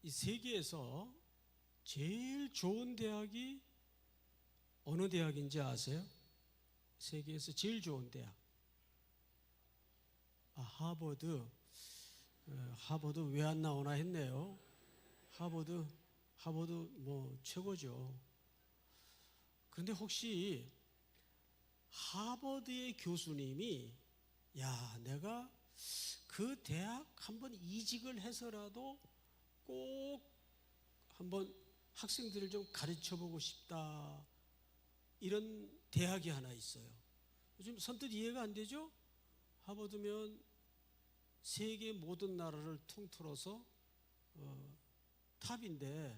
이 세계에서 제일 좋은 대학이 어느 대학인지 아세요? 세계에서 제일 좋은 대학. 하버드. 하버드 왜 안 나오나 했네요. 하버드 뭐 최고죠. 그런데 혹시 하버드의 교수님이 내가 그 대학 한번 이직을 해서라도 꼭 한번 학생들을 좀 가르쳐 보고 싶다, 이런 대학이 하나 있어요. 요즘 선뜻 이해가 안 되죠? 하버드면 세계 모든 나라를 통틀어서 탑인데,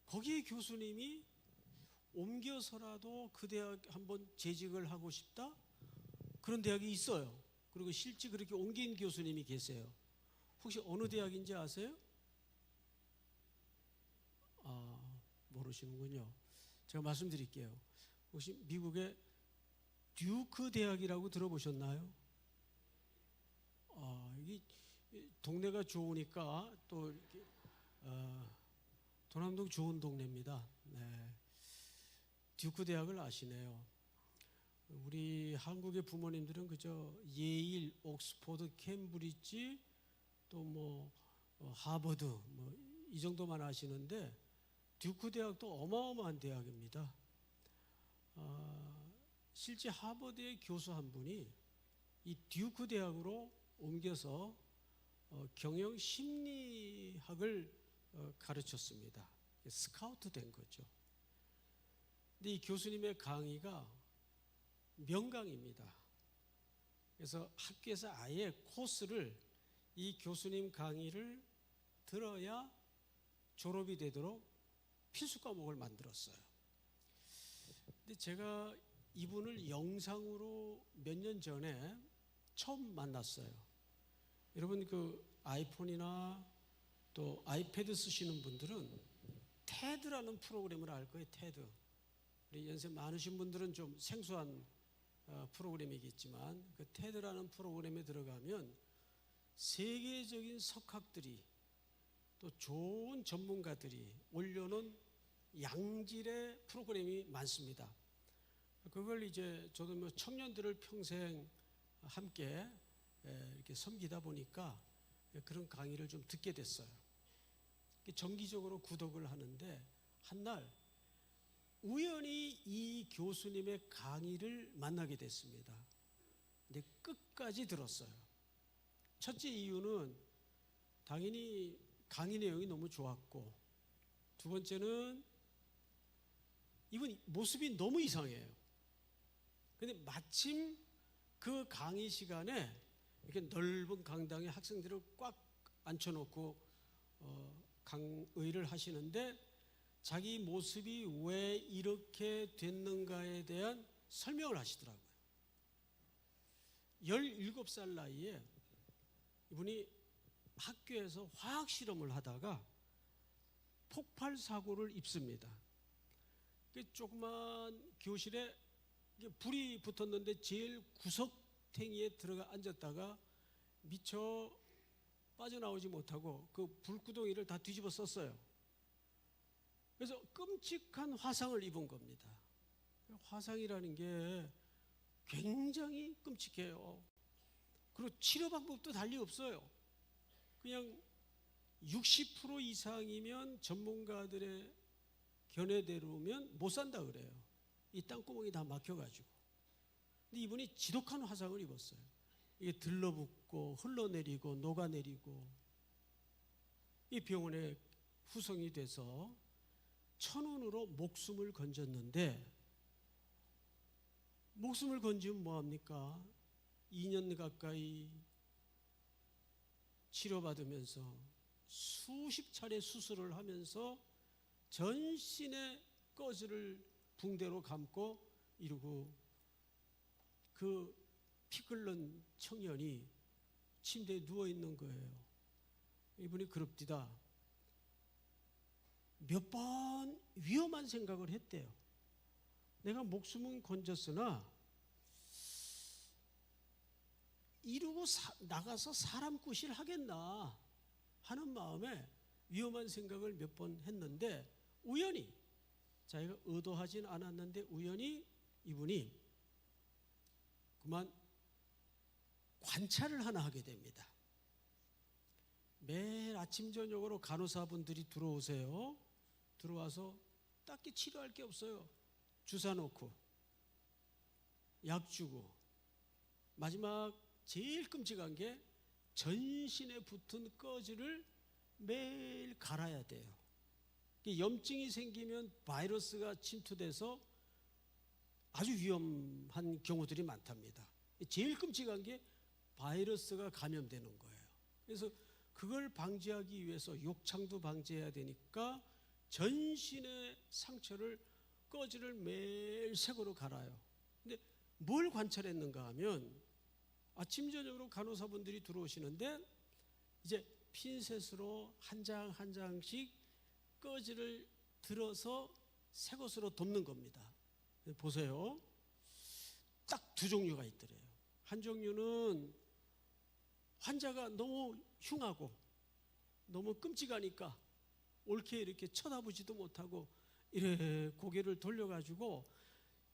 거기에 교수님이 옮겨서라도 그 대학 한번 재직을 하고 싶다? 그런 대학이 있어요. 그리고 실제 그렇게 옮긴 교수님이 계세요. 혹시 어느 대학인지 아세요? 모르시는군요. 제가 말씀드릴게요. 혹시 미국의 듀크 대학이라고 들어보셨나요? 이게 동네가 좋으니까 또 이렇게 도남동 좋은 동네입니다. 네. 듀크 대학을 아시네요. 우리 한국의 부모님들은 그저 예일, 옥스포드, 캠브리지, 또 뭐 하버드 뭐 이 정도만 아시는데, 듀크 대학도 어마어마한 대학입니다. 실제 하버드의 교수 한 분이 이 듀크 대학으로 옮겨서 경영 심리학을 가르쳤습니다. 스카우트 된 거죠. 근데 이 교수님의 강의가 명강입니다. 그래서 학교에서 아예 코스를 이 교수님 강의를 들어야 졸업이 되도록 필수 과목을 만들었어요. 근데 제가 이분을 영상으로 몇 년 전에 처음 만났어요. 여러분 그 아이폰이나 또 아이패드 쓰시는 분들은 테드라는 프로그램을 알 거예요. 테드. 우리 연세 많으신 분들은 좀 생소한 프로그램이겠지만, 그 테드라는 프로그램에 들어가면 세계적인 석학들이 또 좋은 전문가들이 올려놓은 양질의 프로그램이 많습니다. 그걸 이제 저도 뭐 청년들을 평생 함께 이렇게 섬기다 보니까 그런 강의를 좀 듣게 됐어요. 정기적으로 구독을 하는데, 한날 우연히 이 교수님의 강의를 만나게 됐습니다. 근데 끝까지 들었어요. 첫째 이유는 당연히 강의 내용이 너무 좋았고, 두 번째는 이분 모습이 너무 이상해요. 근데 마침 그 강의 시간에 이렇게 넓은 강당에 학생들을 꽉 앉혀놓고 강의를 하시는데, 자기 모습이 왜 이렇게 됐는가에 대한 설명을 하시더라고요. 17살 나이에 이분이 학교에서 화학 실험을 하다가 폭발 사고를 입습니다. 그 조그만 교실에 불이 붙었는데 제일 구석탱이에 들어가 앉았다가 미처 빠져나오지 못하고 그 불구덩이를 다 뒤집어 썼어요. 그래서 끔찍한 화상을 입은 겁니다. 화상이라는 게 굉장히 끔찍해요. 그리고 치료 방법도 달리 없어요. 그냥 60% 이상이면 전문가들의 견해대로면 못 산다 그래요. 이 땅구멍이 다 막혀가지고. 근데 이분이 지독한 화상을 입었어요. 이게 들러붙고 흘러내리고 녹아내리고, 이 병원에 후송이 돼서 천운으로 목숨을 건졌는데, 목숨을 건지면 뭐합니까? 2년 가까이 치료받으면서 수십 차례 수술을 하면서 전신의 꺼즈를 붕대로 감고 이러고, 그 피 끓는 청년이 침대에 누워있는 거예요. 이분이 그럽디다 몇 번 위험한 생각을 했대요. 내가 목숨은 건졌으나 이러고 나가서 사람 구실 하겠나 하는 마음에 위험한 생각을 몇 번 했는데 우연히, 자기가 의도하진 않았는데 우연히 이분이 그만 관찰을 하나 하게 됩니다. 매일 아침 저녁으로 간호사분들이 들어오세요. 들어와서 딱히 치료할 게 없어요. 주사 놓고 약 주고, 마지막 제일 끔찍한 게 전신에 붙은 꺼지를 매일 갈아야 돼요. 염증이 생기면 바이러스가 침투돼서 아주 위험한 경우들이 많답니다. 제일 끔찍한 게 바이러스가 감염되는 거예요. 그래서 그걸 방지하기 위해서 욕창도 방지해야 되니까 전신의 상처를, 꺼지를 매일 색으로 갈아요. 근데 뭘 관찰했는가 하면 아침 저녁으로 간호사분들이 들어오시는데 이제 핀셋으로 한 장 한 장씩 꺼지를 들어서 새 것으로 덮는 겁니다. 보세요. 딱 두 종류가 있더래요. 한 종류는 환자가 너무 흉하고 너무 끔찍하니까 옳게 이렇게 쳐다보지도 못하고 이래 고개를 돌려가지고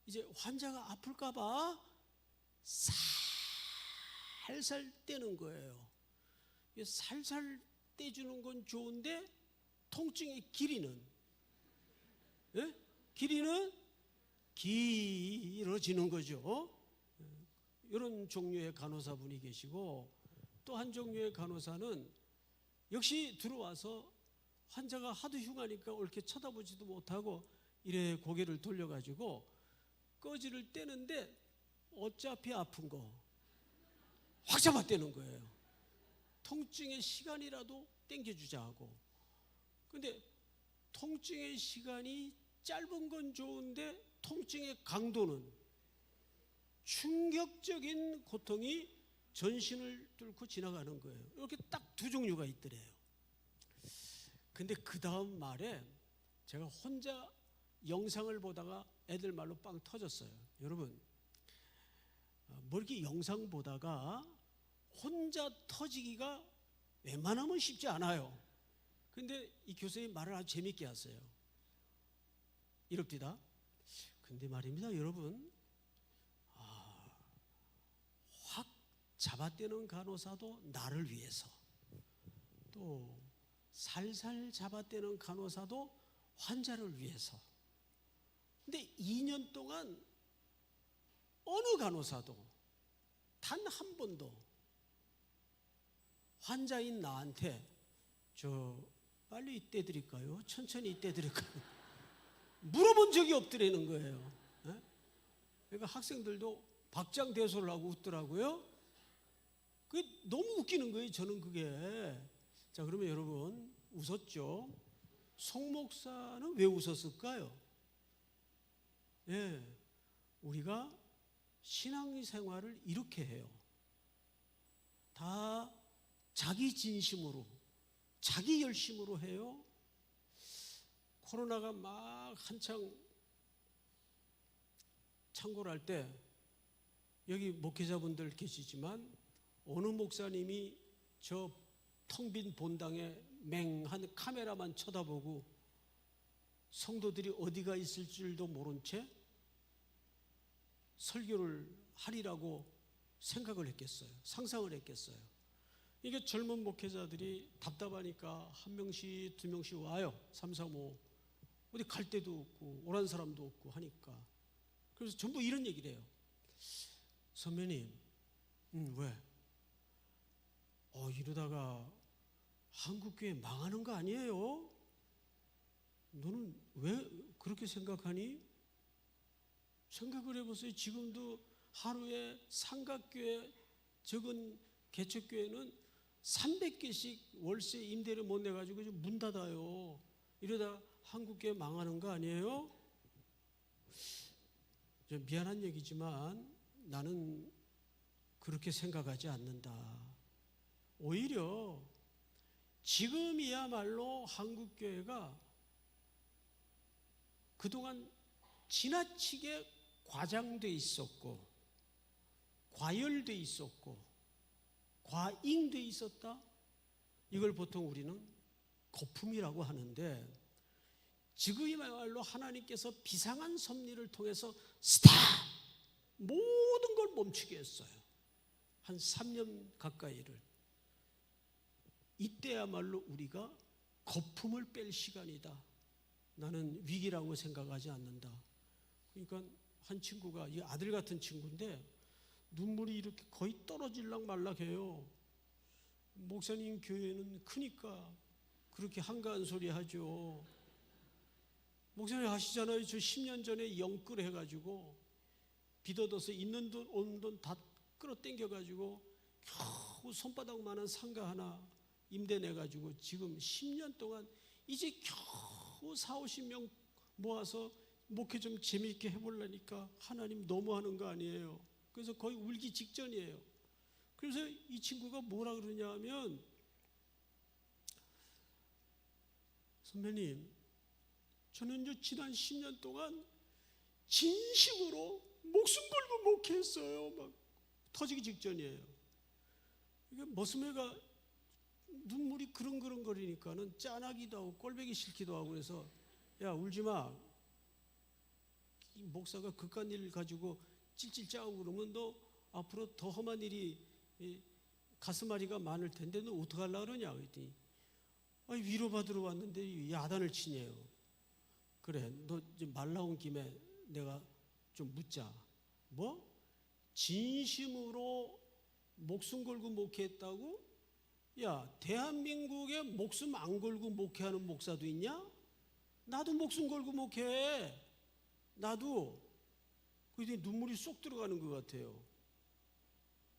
이제 환자가 아플까봐 살살 떼는 거예요. 살살 떼주는 건 좋은데 통증의 길이는, 예? 길이는 길어지는 거죠. 이런 종류의 간호사분이 계시고, 또 한 종류의 간호사는 역시 들어와서 환자가 하도 흉하니까 옳게 쳐다보지도 못하고 이래 고개를 돌려가지고 꺼지를 떼는데 어차피 아픈 거 확 잡아 떼는 거예요. 통증의 시간이라도 땡겨주자 하고. 근데 통증의 시간이 짧은 건 좋은데 통증의 강도는, 충격적인 고통이 전신을 뚫고 지나가는 거예요. 이렇게 딱 두 종류가 있더래요. 근데 그 다음 말에 제가 혼자 영상을 보다가 애들 말로 빵 터졌어요. 여러분, 뭐 이렇게 영상 보다가 혼자 터지기가 웬만하면 쉽지 않아요. 근데 이 교수님 말을 아주 재밌게 하세요. 이럽디다. 근데 말입니다, 여러분, 확 잡아떼는 간호사도 나를 위해서, 또 살살 잡아떼는 간호사도 환자를 위해서. 근데 2년 동안 어느 간호사도 단 한 번도 환자인 나한테 저 빨리 떼드릴까요? 천천히 떼드릴까요? 물어본 적이 없더라는 거예요. 그러니까 학생들도 박장대소를 하고 웃더라고요. 그게 너무 웃기는 거예요, 저는 그게. 자, 그러면 여러분, 웃었죠? 송 목사는 왜 웃었을까요? 예, 우리가 신앙생활을 이렇게 해요. 다 자기 진심으로, 자기 열심으로 해요. 코로나가 막 한창 창궐 할 때 여기 목회자분들 계시지만 어느 목사님이 저 텅 빈 본당에 맹한 카메라만 쳐다보고 성도들이 어디가 있을 줄도 모른 채 설교를 하리라고 생각을 했겠어요? 상상을 했겠어요? 이게 젊은 목회자들이 답답하니까 한 명씩 두 명씩 와요. 3, 4, 5 어디 갈 데도 없고 오란 사람도 없고 하니까. 그래서 전부 이런 얘기를 해요. 선배님, 왜? 이러다가 한국교회 망하는 거 아니에요? 너는 왜 그렇게 생각하니? 생각을 해보세요. 지금도 하루에 삼각교회, 적은 개척교회는 300개씩 월세 임대를 못 내가지고 문 닫아요. 이러다 한국교회 망하는 거 아니에요? 좀 미안한 얘기지만 나는 그렇게 생각하지 않는다. 오히려 지금이야말로 한국교회가 그동안 지나치게 과장돼 있었고 과열돼 있었고 과잉돼 있었다. 이걸 보통 우리는 거품이라고 하는데, 지금이야말로 하나님께서 비상한 섭리를 통해서 스탑! 모든 걸 멈추게 했어요. 한 3년 가까이를. 이때야말로 우리가 거품을 뺄 시간이다. 나는 위기라고 생각하지 않는다. 그러니까 한 친구가, 이 아들 같은 친구인데 눈물이 이렇게 거의 떨어질락 말락해요. 목사님 교회는 크니까 그렇게 한가한 소리 하죠. 목사님 아시잖아요. 저 10년 전에 영끌 해가지고 빚 얻어서 있는 돈 없는 돈 다 끌어당겨가지고 겨우 손바닥만한 상가 하나 임대 내가지고 지금 10년 동안 이제 겨우 40-50명 모아서 목회 좀 재미있게 해보려니까 하나님 너무하는 거 아니에요. 그래서 거의 울기 직전이에요. 그래서 이 친구가 뭐라 그러냐 하면, 선배님, 저는 이제 지난 10년 동안 진심으로 목숨 걸고 목회했어요. 막 터지기 직전이에요. 이게 머슴애가 눈물이 그릉그릉거리니까는 짠하기도 하고 꼴보기 싫기도 하고, 그래서 야, 울지 마. 이 목사가 그깟 일 가지고 찔찔 짜고 그러면 너 앞으로 더 험한 일이 가슴앓이가 많을 텐데 너 어떡하려고 그러냐 그랬더니, 아니, 위로받으러 왔는데 야단을 치네요. 그래, 너 이제 말 나온 김에 내가 좀 묻자. 뭐? 진심으로 목숨 걸고 목회했다고? 야, 대한민국에 목숨 안 걸고 목회하는 목사도 있냐? 나도 목숨 걸고 목회해. 나도. 그랬더니 눈물이 쏙 들어가는 것 같아요.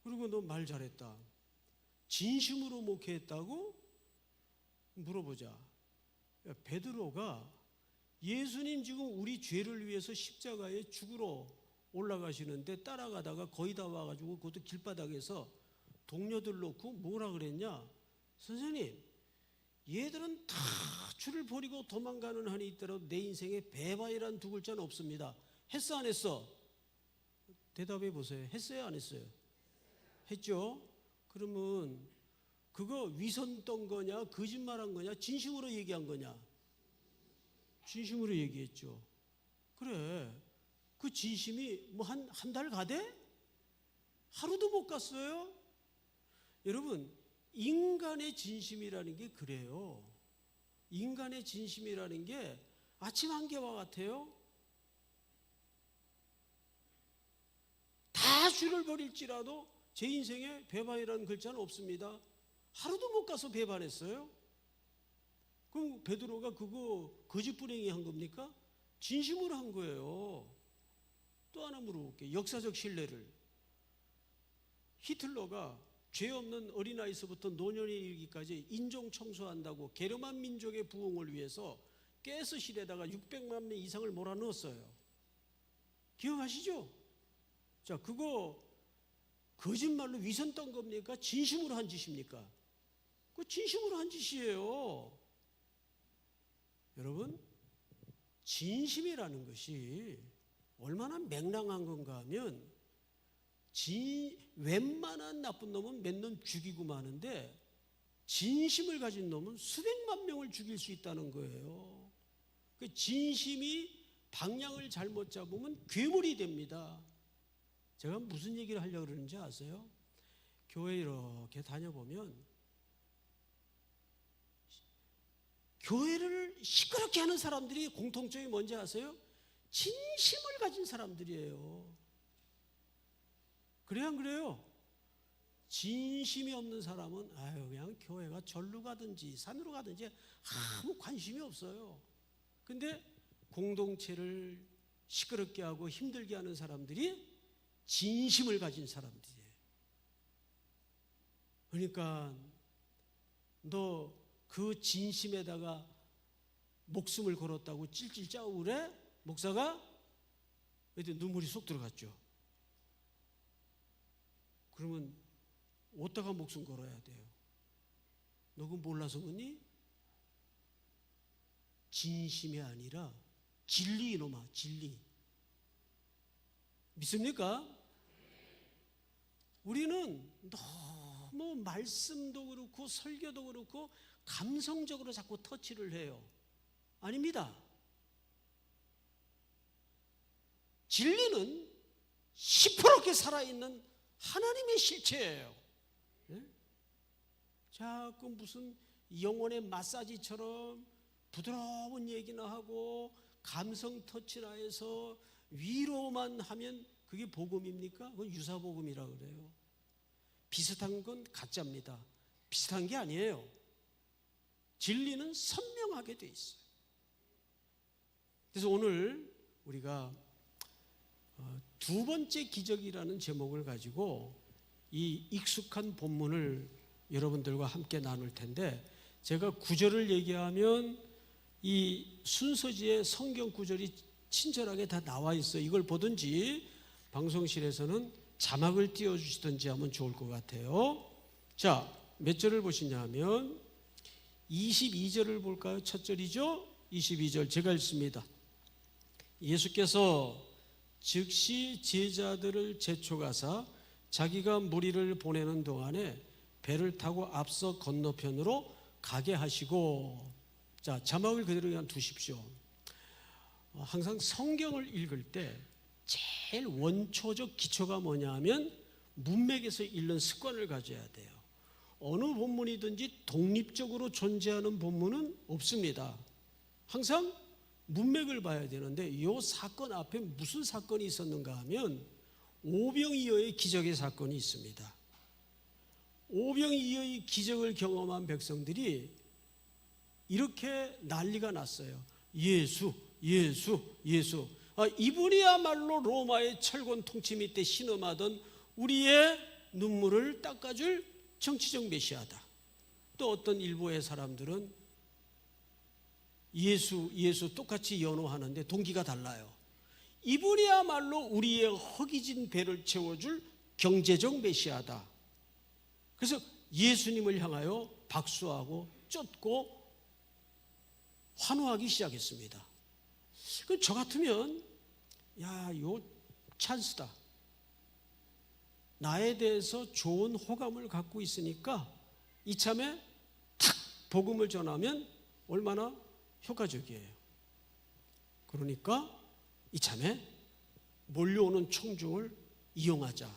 그리고 너 말 잘했다. 진심으로 목회했다고? 물어보자. 야, 베드로가 예수님 지금 우리 죄를 위해서 십자가에 죽으러 올라가시는데 따라가다가 거의 다 와가지고 그것도 길바닥에서 동료들 놓고 뭐라 그랬냐? 선생님, 얘들은 다 주를 버리고 도망가는 한이 있더라도 내 인생에 배반이란 두 글자는 없습니다. 했어 안 했어? 대답해 보세요. 했어요 안 했어요? 했죠? 그러면 그거 위선 떤 거냐, 거짓말한 거냐, 진심으로 얘기한 거냐? 진심으로 얘기했죠. 그래, 그 진심이 뭐 한 달 가대? 하루도 못 갔어요? 여러분, 인간의 진심이라는 게 그래요. 인간의 진심이라는 게 아침 한개와 같아요. 다 주를 버릴지라도 제 인생에 배반이라는 글자는 없습니다. 하루도 못 가서 배반했어요. 그럼 베드로가 그거 거짓부랭이 한 겁니까? 진심으로 한 거예요. 또 하나 물어볼게요. 역사적 신뢰를. 히틀러가 죄 없는 어린아이서부터 노년에 이르기까지 인종 청소한다고 게르만 민족의 부흥을 위해서 가스실에다가 600만 명 이상을 몰아넣었어요. 기억하시죠? 자, 그거 거짓말로 위선 떤 겁니까? 진심으로 한 짓입니까? 그 진심으로 한 짓이에요. 여러분, 진심이라는 것이 얼마나 맹랑한 건가 하면, 웬만한 나쁜 놈은 몇 놈 죽이고 마는데 진심을 가진 놈은 수백만 명을 죽일 수 있다는 거예요. 그 진심이 방향을 잘못 잡으면 괴물이 됩니다. 제가 무슨 얘기를 하려고 그러는지 아세요? 교회 이렇게 다녀보면 교회를 시끄럽게 하는 사람들이 공통점이 뭔지 아세요? 진심을 가진 사람들이에요. 그래요 안 그래요? 진심이 없는 사람은 그냥 교회가 절로 가든지 산으로 가든지 아무 관심이 없어요. 근데 공동체를 시끄럽게 하고 힘들게 하는 사람들이 진심을 가진 사람들이에요. 그러니까 너 그 진심에다가 목숨을 걸었다고 찔찔 짜고 그래? 목사가? 그때 눈물이 쏙 들어갔죠. 그러면 어디다가 목숨 걸어야 돼요? 너 그거 몰라서 그러니? 진심이 아니라 진리, 이놈아, 진리. 믿습니까? 우리는 너무 말씀도 그렇고 설교도 그렇고 감성적으로 자꾸 터치를 해요. 아닙니다. 진리는 시퍼렇게 살아있는 하나님의 실체예요. 네? 자꾸 무슨 영혼의 마사지처럼 부드러운 얘기나 하고 감성 터치나 해서 위로만 하면 그게 복음입니까? 그건 유사복음이라 그래요. 비슷한 건 가짜입니다. 비슷한 게 아니에요. 진리는 선명하게 돼 있어요. 그래서 오늘 우리가 두 번째 기적이라는 제목을 가지고 이 익숙한 본문을 여러분들과 함께 나눌 텐데, 제가 구절을 얘기하면 이 순서지에 성경 구절이 친절하게 다 나와 있어요. 이걸 보든지 방송실에서는 자막을 띄워주시든지 하면 좋을 것 같아요. 자, 몇 절을 보시냐 하면 22절을 볼까요? 첫 절이죠. 22절 제가 읽습니다. 예수께서 즉시 제자들을 재촉하사 자기가 무리를 보내는 동안에 배를 타고 앞서 건너편으로 가게 하시고. 자, 자막을 그대로 그냥 두십시오. 항상 성경을 읽을 때 제일 원초적 기초가 뭐냐 하면 문맥에서 읽는 습관을 가져야 돼요. 어느 본문이든지 독립적으로 존재하는 본문은 없습니다. 항상 문맥을 봐야 되는데, 이 사건 앞에 무슨 사건이 있었는가 하면 오병이어의 기적의 사건이 있습니다. 오병이어의 기적을 경험한 백성들이 이렇게 난리가 났어요. 예수, 예수, 예수. 이분이야말로 로마의 철권 통치 밑에 신음하던 우리의 눈물을 닦아줄 정치적 메시아다. 또 어떤 일부의 사람들은 예수, 예수 똑같이 연호하는데 동기가 달라요. 이분이야말로 우리의 허기진 배를 채워줄 경제적 메시아다. 그래서 예수님을 향하여 박수하고 쫓고 환호하기 시작했습니다. 그럼 저 같으면 요 찬스다. 나에 대해서 좋은 호감을 갖고 있으니까 이참에 탁 복음을 전하면 얼마나 효과적이에요. 그러니까 이참에 몰려오는 청중을 이용하자.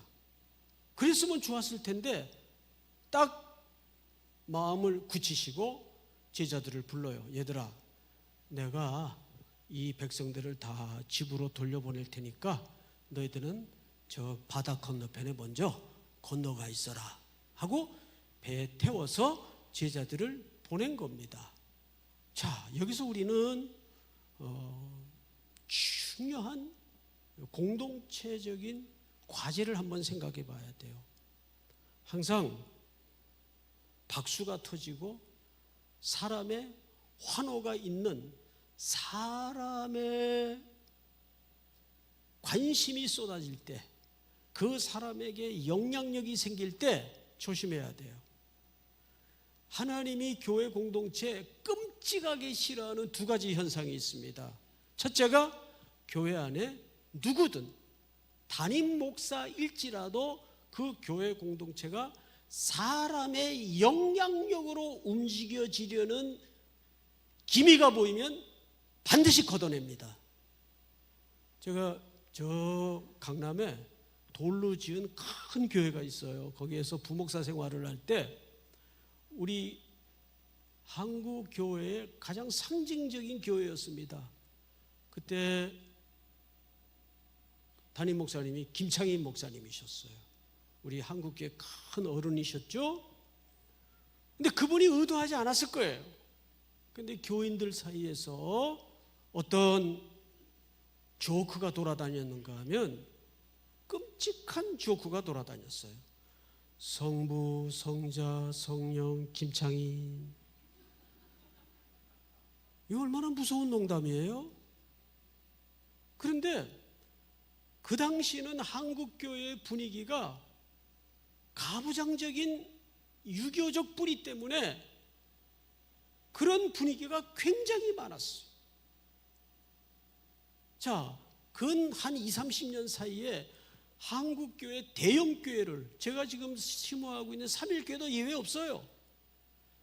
그랬으면 좋았을 텐데 딱 마음을 굳히시고 제자들을 불러요. 얘들아, 내가 이 백성들을 다 집으로 돌려보낼 테니까 너희들은 저 바다 건너편에 먼저 건너가 있어라 하고 배에 태워서 제자들을 보낸 겁니다. 자, 여기서 우리는 중요한 공동체적인 과제를 한번 생각해 봐야 돼요. 항상 박수가 터지고 사람의 환호가 있는, 사람의 관심이 쏟아질 때, 그 사람에게 영향력이 생길 때 조심해야 돼요. 하나님이 교회 공동체에 끔찍하게 싫어하는 두 가지 현상이 있습니다. 첫째가 교회 안에 누구든 담임 목사일지라도 그 교회 공동체가 사람의 영향력으로 움직여지려는 기미가 보이면 반드시 걷어냅니다. 제가 저 강남에 돌로 지은 큰 교회가 있어요. 거기에서 부목사 생활을 할 때 우리 한국 교회의 가장 상징적인 교회였습니다. 그때 담임 목사님이 김창인 목사님이셨어요. 우리 한국교회 큰 어른이셨죠. 근데 그분이 의도하지 않았을 거예요. 근데 교인들 사이에서 어떤 조크가 돌아다녔는가 하면 끔찍한 조크가 돌아다녔어요. 성부, 성자, 성령, 김창인. 이거 얼마나 무서운 농담이에요? 그런데 그 당시는 한국교회의 분위기가 가부장적인 유교적 뿌리 때문에 그런 분위기가 굉장히 많았어요. 자, 근 한 20, 30년 사이에 한국교회 대형교회를, 제가 지금 심호하고 있는 삼일교회도 예외 없어요.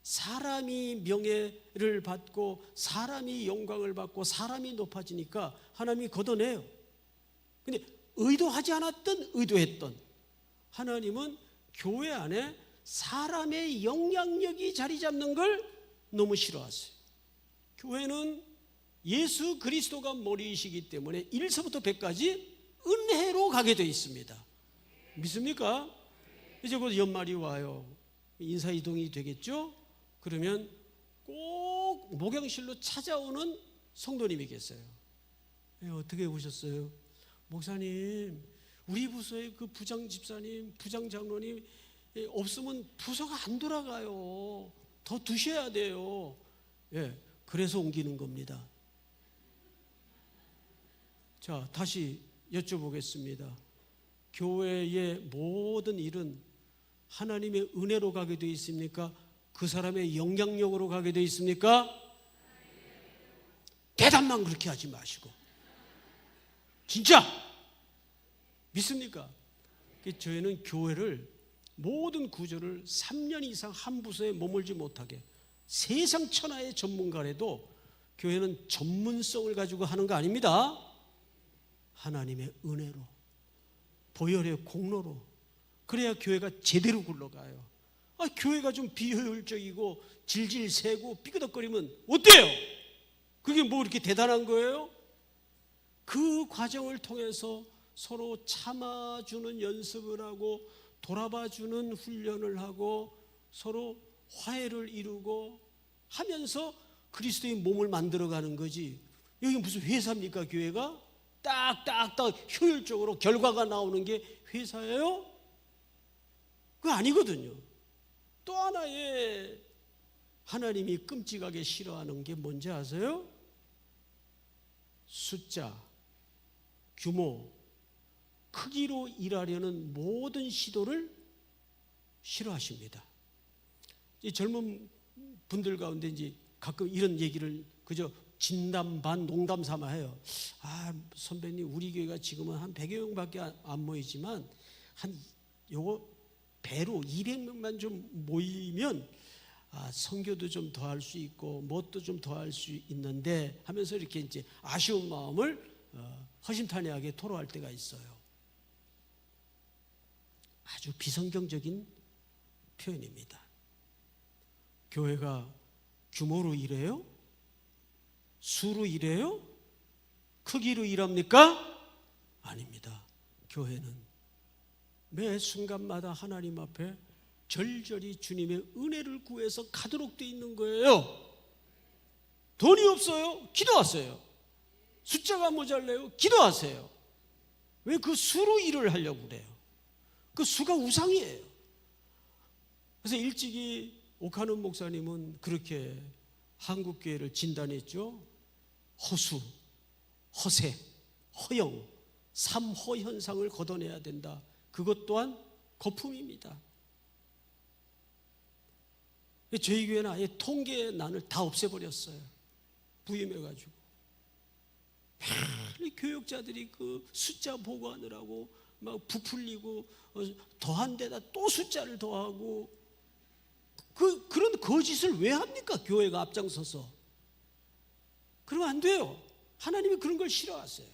사람이 명예를 받고 사람이 영광을 받고 사람이 높아지니까 하나님이 걷어내요. 근데 의도하지 않았던 의도했던 하나님은 교회 안에 사람의 영향력이 자리 잡는 걸 너무 싫어하세요. 교회는 예수 그리스도가 머리이시기 때문에 1서부터 100까지 은혜로 가게 되어 있습니다. 믿습니까? 이제 곧 연말이 와요. 인사이동이 되겠죠? 그러면 꼭 목양실로 찾아오는 성도님이 계세요. 어떻게 오셨어요? 목사님, 우리 부서의 그 부장 집사님, 부장 장로님 없으면 부서가 안 돌아가요. 더 두셔야 돼요. 그래서 옮기는 겁니다. 자, 다시 여쭤보겠습니다. 교회의 모든 일은 하나님의 은혜로 가게 되어 있습니까? 그 사람의 영향력으로 가게 되어 있습니까? 대답만 그렇게 하지 마시고 진짜 믿습니까? 저희는 교회를 모든 구조를 3년 이상 한 부서에 머물지 못하게 세상 천하의 전문가라도 교회는 전문성을 가지고 하는 거 아닙니다. 하나님의 은혜로 보혈의 공로로 그래야 교회가 제대로 굴러가요. 교회가 좀 비효율적이고 질질 새고 삐그덕거리면 어때요? 그게 뭐 이렇게 대단한 거예요? 그 과정을 통해서 서로 참아주는 연습을 하고 돌아봐주는 훈련을 하고 서로 화해를 이루고 하면서 그리스도의 몸을 만들어가는 거지. 여기 무슨 회사입니까? 교회가? 딱딱딱 효율적으로 결과가 나오는 게 회사예요? 그거 아니거든요. 또 하나의 하나님이 끔찍하게 싫어하는 게 뭔지 아세요? 숫자, 규모, 크기로 일하려는 모든 시도를 싫어하십니다. 이 젊은 분들 가운데 이제 가끔 이런 얘기를 그저 진담 반 농담 삼아 해요. 선배님, 우리 교회가 지금은 한 100여 명밖에 안 모이지만 한 요거 배로 200명만 좀 모이면 선교도 좀 더 할 수 있고 뭣도 좀 더 할 수 있는데 하면서 이렇게 이제 아쉬운 마음을 허심탄회하게 토로할 때가 있어요. 아주 비성경적인 표현입니다. 교회가 규모로 일해요? 수로 일해요? 크기로 일합니까? 아닙니다. 교회는 매 순간마다 하나님 앞에 절절히 주님의 은혜를 구해서 가도록 돼 있는 거예요. 돈이 없어요? 기도하세요. 숫자가 모자라요? 기도하세요. 왜 그 수로 일을 하려고 그래요? 그 수가 우상이에요. 그래서 일찍이 옥하는 목사님은 그렇게 한국교회를 진단했죠. 허수, 허세, 허영, 삼허 현상을 걷어내야 된다. 그것 또한 거품입니다. 저희 교회는 아예 통계난을 다 없애버렸어요. 부임해가지고 빨리 교육자들이 그 숫자 보고하느라고 막 부풀리고 더한 데다 또 숫자를 더하고 그런 거짓을 왜 합니까? 교회가 앞장서서. 그러면 안 돼요. 하나님이 그런 걸 싫어하세요.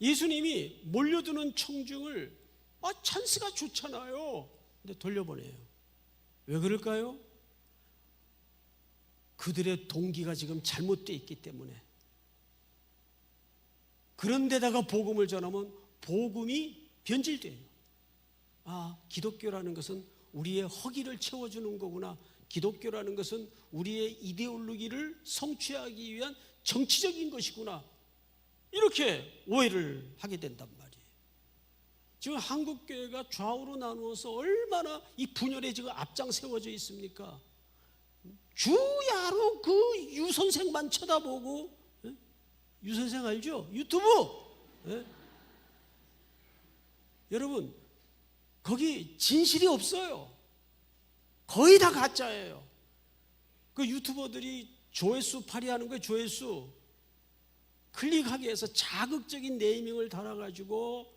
예수님이 몰려드는 청중을 찬스가 좋잖아요. 근데 돌려보내요. 왜 그럴까요? 그들의 동기가 지금 잘못되어 있기 때문에. 그런데다가 복음을 전하면 복음이 변질돼요. 기독교라는 것은 우리의 허기를 채워주는 거구나. 기독교라는 것은 우리의 이데올로기를 성취하기 위한 정치적인 것이구나. 이렇게 오해를 하게 된단 말이에요. 지금 한국교회가 좌우로 나누어서 얼마나 이 분열에 지금 앞장 세워져 있습니까? 주야로 그 유선생만 쳐다보고, 유선생 알죠? 유튜브. 여러분, 거기 진실이 없어요. 거의 다 가짜예요. 그 유튜버들이 조회수 발휘하는 거예요. 조회수 클릭하게 해서 자극적인 네이밍을 달아가지고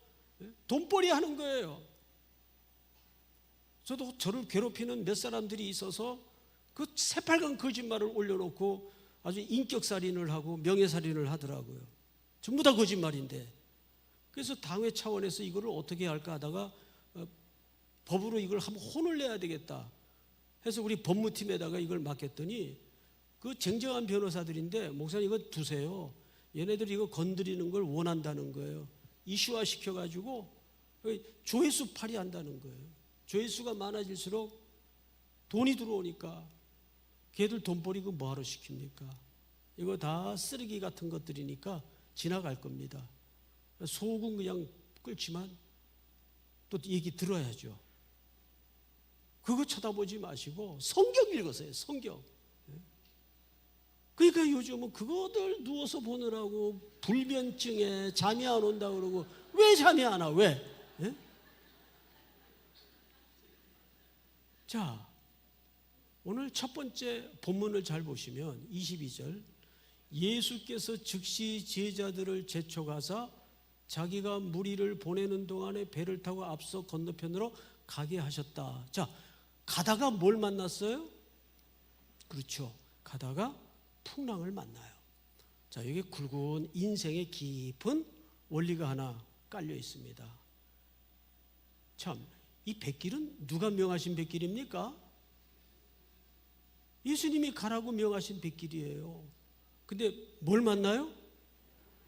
돈벌이 하는 거예요. 저도 저를 괴롭히는 몇 사람들이 있어서 그 새빨간 거짓말을 올려놓고 아주 인격살인을 하고 명예살인을 하더라고요. 전부 다 거짓말인데. 그래서 당회 차원에서 이거를 어떻게 할까 하다가 법으로 이걸 한번 혼을 내야 되겠다 해서 우리 법무팀에다가 이걸 맡겼더니 그 쟁쟁한 변호사들인데, 목사님 이거 두세요. 얘네들이 이거 건드리는 걸 원한다는 거예요. 이슈화 시켜가지고 조회수 발휘한다는 거예요. 조회수가 많아질수록 돈이 들어오니까 걔들 돈벌이고 뭐하러 시킵니까? 이거 다 쓰레기 같은 것들이니까 지나갈 겁니다. 속은 그냥 끓지만 또 얘기 들어야죠. 그거 쳐다보지 마시고 성경 읽으세요. 성경. 그러니까 요즘은 그거들 누워서 보느라고 불면증에 잠이 안 온다 그러고, 왜 잠이 안 와? 왜? 예? 자, 오늘 첫 번째 본문을 잘 보시면 22절, 예수께서 즉시 제자들을 재촉하사 자기가 무리를 보내는 동안에 배를 타고 앞서 건너편으로 가게 하셨다. 자, 가다가 뭘 만났어요? 그렇죠. 가다가 풍랑을 만나요. 자, 여기 굵은 인생의 깊은 원리가 하나 깔려 있습니다. 참, 이 뱃길은 누가 명하신 뱃길입니까? 예수님이 가라고 명하신 뱃길이에요. 근데 뭘 만나요?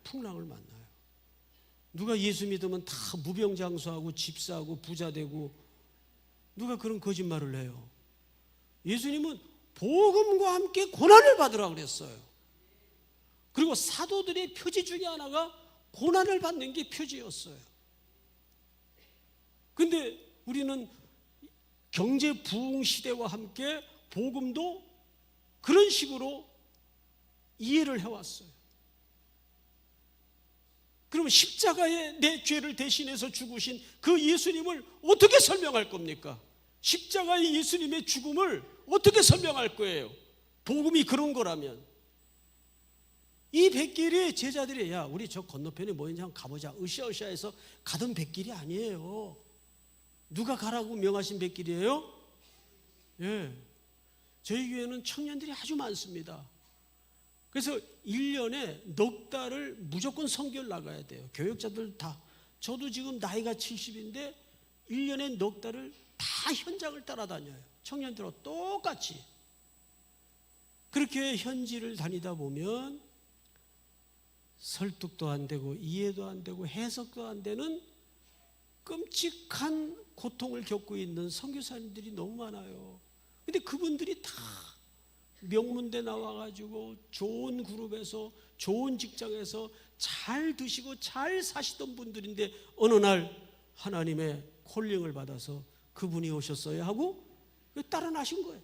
풍랑을 만나요. 누가 예수 믿으면 다 무병장수하고 집사하고 부자 되고, 누가 그런 거짓말을 해요? 예수님은 복음과 함께 고난을 받으라 그랬어요. 그리고 사도들의 표지 중에 하나가 고난을 받는 게 표지였어요. 근데 우리는 경제 부흥 시대와 함께 복음도 그런 식으로 이해를 해왔어요. 그러면 십자가에 내 죄를 대신해서 죽으신 그 예수님을 어떻게 설명할 겁니까? 십자가의 예수님의 죽음을 어떻게 설명할 거예요? 복음이 그런 거라면. 이 뱃길이 제자들이, 야, 우리 저 건너편에 뭐 있냐 가보자, 으쌰으쌰해서 가던 뱃길이 아니에요. 누가 가라고 명하신 뱃길이에요? 예. 저희 교회는 청년들이 아주 많습니다. 그래서 1년에 넉 달을 무조건 선교를 나가야 돼요. 교역자들 다. 저도 지금 나이가 70인데 1년에 넉 달을 다 현장을 따라다녀요. 청년들하고 똑같이. 그렇게 현지를 다니다 보면 설득도 안 되고 이해도 안 되고 해석도 안 되는 끔찍한 고통을 겪고 있는 선교사님들이 너무 많아요. 근데 그분들이 다 명문대 나와가지고 좋은 그룹에서 좋은 직장에서 잘 드시고 잘 사시던 분들인데, 어느 날 하나님의 콜링을 받아서 그분이 오셨어야 하고 따라 나신 거예요.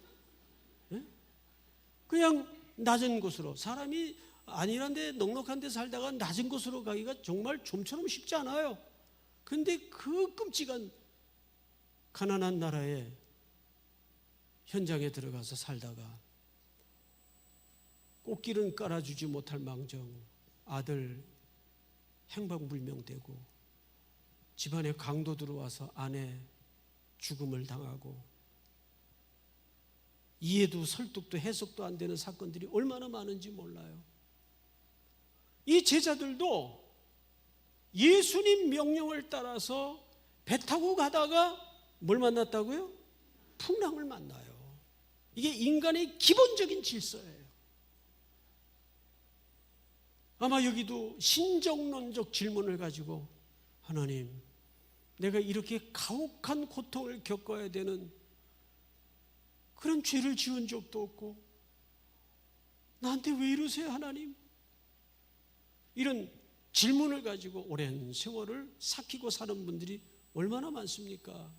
그냥 낮은 곳으로, 사람이 아니란데 넉넉한 데 살다가 낮은 곳으로 가기가 정말 좀처럼 쉽지 않아요. 근데 그 끔찍한 가난한 나라의 현장에 들어가서 살다가 꽃길은 깔아주지 못할 망정 아들 행방불명되고, 집안에 강도 들어와서 아내 죽음을 당하고, 이해도 설득도 해석도 안 되는 사건들이 얼마나 많은지 몰라요. 이 제자들도 예수님 명령을 따라서 배 타고 가다가 뭘 만났다고요? 풍랑을 만나요. 이게 인간의 기본적인 질서예요. 아마 여기도 신정론적 질문을 가지고, 하나님, 내가 이렇게 가혹한 고통을 겪어야 되는 그런 죄를 지은 적도 없고 나한테 왜 이러세요 하나님? 이런 질문을 가지고 오랜 세월을 삭히고 사는 분들이 얼마나 많습니까?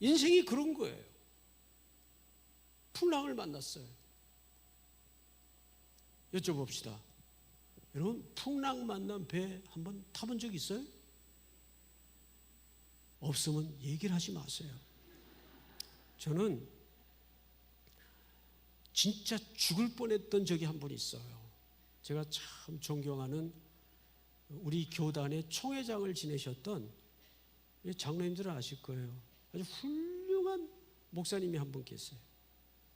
인생이 그런 거예요. 풍랑을 만났어요. 여쭤봅시다. 여러분, 풍랑 만난 배 한번 타본 적 있어요? 없으면 얘기를 하지 마세요. 저는 진짜 죽을 뻔했던 적이 한 번 있어요. 제가 참 존경하는 우리 교단의 총회장을 지내셨던 장로님들은 아실 거예요. 아주 훌륭한 훌륭한 목사님이 한 분 계세요.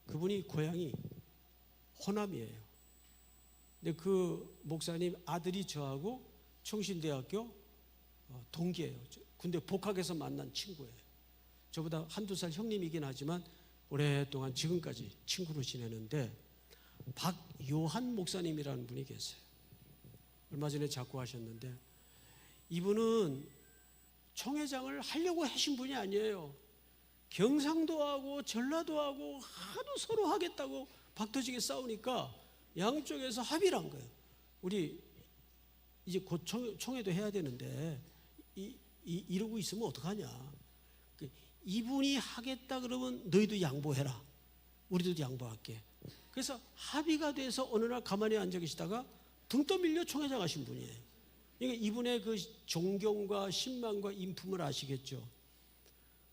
그분이 고향이 호남이에요. 근데 그 목사님 아들이 저하고 청신대학교 동기예요. 군대 복학해서 만난 친구예요. 저보다 한두 살 형님이긴 하지만 오랫동안 지금까지 친구로 지내는데, 박요한 목사님이라는 분이 계세요. 얼마 전에 작고하셨는데, 이분은 총회장을 하려고 하신 분이 아니에요. 경상도하고 전라도하고 하도 서로 하겠다고 박터지게 싸우니까 양쪽에서 합의를 한 거예요. 우리 이제 곧 총회도 해야 되는데 이러고 있으면 어떡하냐. 이분이 하겠다 그러면 너희도 양보해라, 우리도 양보할게. 그래서 합의가 돼서 어느 날 가만히 앉아 계시다가 등 떠밀려 총회장 하신 분이에요. 그러니까 이분의 그 존경과 신망과 인품을 아시겠죠.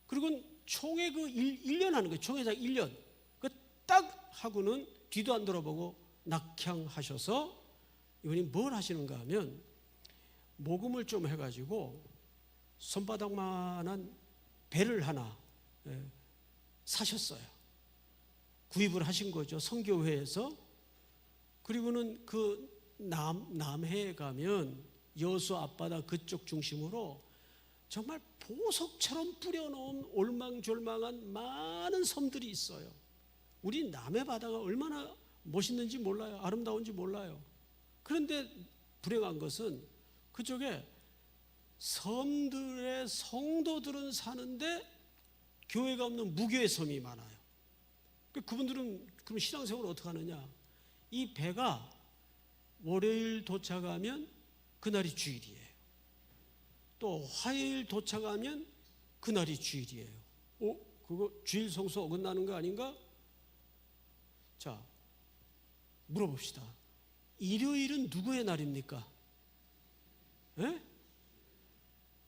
그리고 총회 그 1년 하는 거예요. 총회장 1년. 그 딱 하고는 뒤도 안 돌아보고 낙향하셔서 이분이 뭘 하시는가 하면 모금을 좀 해가지고 손바닥만한 배를 하나 사셨어요. 구입을 하신 거죠. 선교회에서. 그리고는 그 남해에 가면 여수 앞바다 그쪽 중심으로 정말 보석처럼 뿌려놓은 올망졸망한 많은 섬들이 있어요. 우리 남해 바다가 얼마나 멋있는지 몰라요. 아름다운지 몰라요. 그런데 불행한 것은 그쪽에 섬들의 성도들은 사는데 교회가 없는 무교의 섬이 많아요. 그분들은 그럼 신앙생활을 어떻게 하느냐. 이 배가 월요일 도착하면 그날이 주일이에요. 또 화요일 도착하면 그날이 주일이에요. 그거 주일 성수 어긋나는 거 아닌가? 자, 물어봅시다. 일요일은 누구의 날입니까? 예?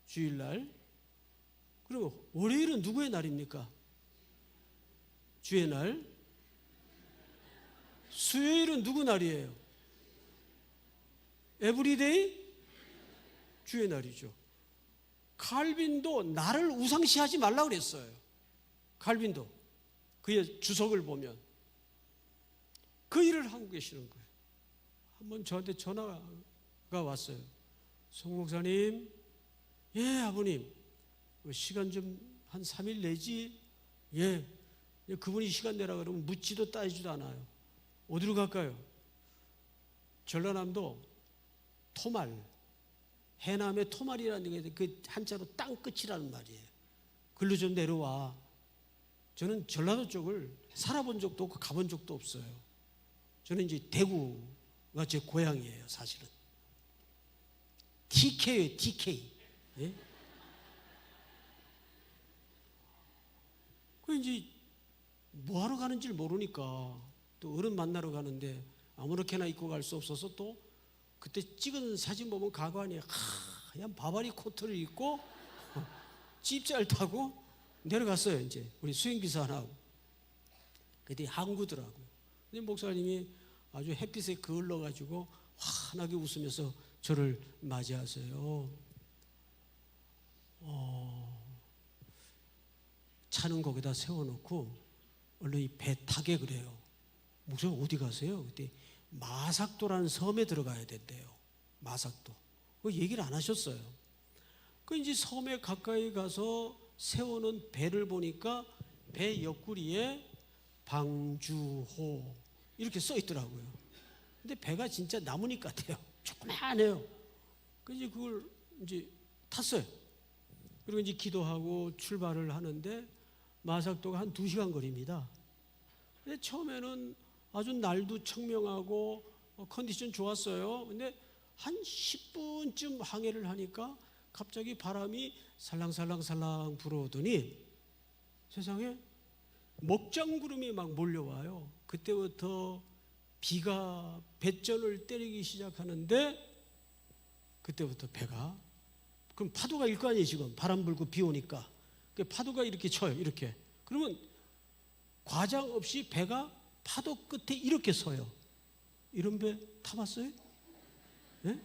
주일날. 그리고 월요일은 누구의 날입니까? 주의 날. 수요일은 누구 날이에요? 에브리데이? 주의 날이죠. 칼빈도 나를 우상시하지 말라 그랬어요. 칼빈도 그의 주석을 보면 그 일을 하고 계시는 거예요. 한번 저한테 전화가 왔어요. 송 목사님, 예 아버님, 시간 좀 한 3일 내지? 예. 그분이 시간 내라 그러면 묻지도 따지지도 않아요. 어디로 갈까요? 전라남도 토말, 해남의 토말이라는 게 그 한자로 땅 끝이라는 말이에요. 글로 좀 내려와. 저는 전라도 쪽을 살아본 적도 없고 가본 적도 없어요. 저는 이제 대구가 제 고향이에요, 사실은. TK예요, TK. 예? 그 이제 뭐 하러 가는지 모르니까 또 어른 만나러 가는데 아무렇게나 입고 갈 수 없어서 또 그때 찍은 사진 보면 가관이 하얀 바바리 코트를 입고 찝잘 타고 내려갔어요. 이제 우리 수행비서 하나 하고. 그때 항구더라고요. 근데 목사님이 아주 햇빛에 그을러가지고 환하게 웃으면서 저를 맞이하세요. 차는 거기다 세워놓고 얼른 이 배 타게 그래요. 목사님 어디 가세요? 그때 마삭도라는 섬에 들어가야 된대요. 마삭도. 그 얘기를 안 하셨어요. 그 이제 섬에 가까이 가서 세우는 배를 보니까 배 옆구리에 방주호 이렇게 써 있더라고요. 근데 배가 진짜 나뭇잎 같아요. 조그만해요. 그래서 그걸 이제 탔어요. 그리고 이제 기도하고 출발을 하는데 마삭도가 한 2시간 거리입니다. 근데 처음에는 아주 날도 청명하고 컨디션 좋았어요. 근데 한 10분쯤 항해를 하니까 갑자기 바람이 살랑살랑살랑 불어오더니 세상에 먹장구름이 막 몰려와요. 그때부터 비가 배전을 때리기 시작하는데 그때부터 배가, 그럼 파도가 일 거 아니에요. 지금 바람 불고 비 오니까 파도가 이렇게 쳐요. 이렇게. 그러면 과장 없이 배가 파도 끝에 이렇게 서요. 이런 배 타봤어요? 네?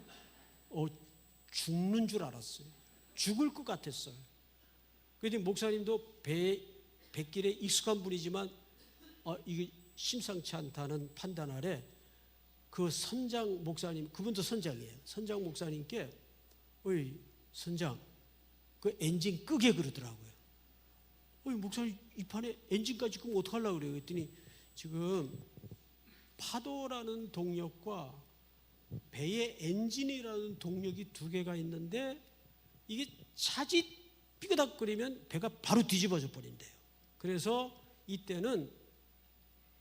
죽는 줄 알았어요. 죽을 것 같았어요. 그래서 목사님도 배 백길에 익숙한 분이지만 이게 심상치 않다는 판단 아래 그 선장 목사님, 그분도 선장이에요. 선장 목사님께 어이 선장 그 엔진 끄게 그러더라고요. 어이 목사님 이 판에 엔진까지 끄면 어떡하려고 그래요? 그랬더니 지금 파도라는 동력과 배의 엔진이라는 동력이 두 개가 있는데 이게 차짓 삐그덕거리면 배가 바로 뒤집어져 버린대요. 그래서 이때는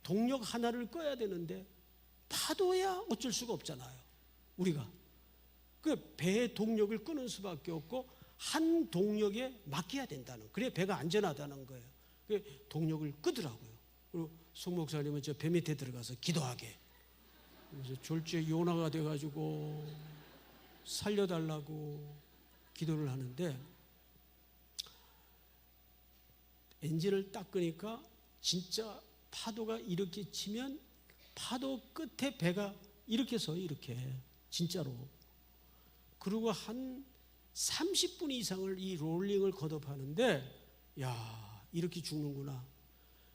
동력 하나를 꺼야 되는데 파도야 어쩔 수가 없잖아요. 우리가 그 배의 동력을 끄는 수밖에 없고 한 동력에 맡겨야 된다는, 그래야 배가 안전하다는 거예요. 그 동력을 끄더라고요. 그리고 송 목사님은 저 배 밑에 들어가서 기도하게, 그래서 졸지에 요나가 돼가지고 살려달라고 기도를 하는데 엔진을 딱 끄니까 진짜 파도가 이렇게 치면 파도 끝에 배가 이렇게 서요. 이렇게 진짜로. 그리고 한 30분 이상을 이 롤링을 거듭하는데 야 이렇게 죽는구나.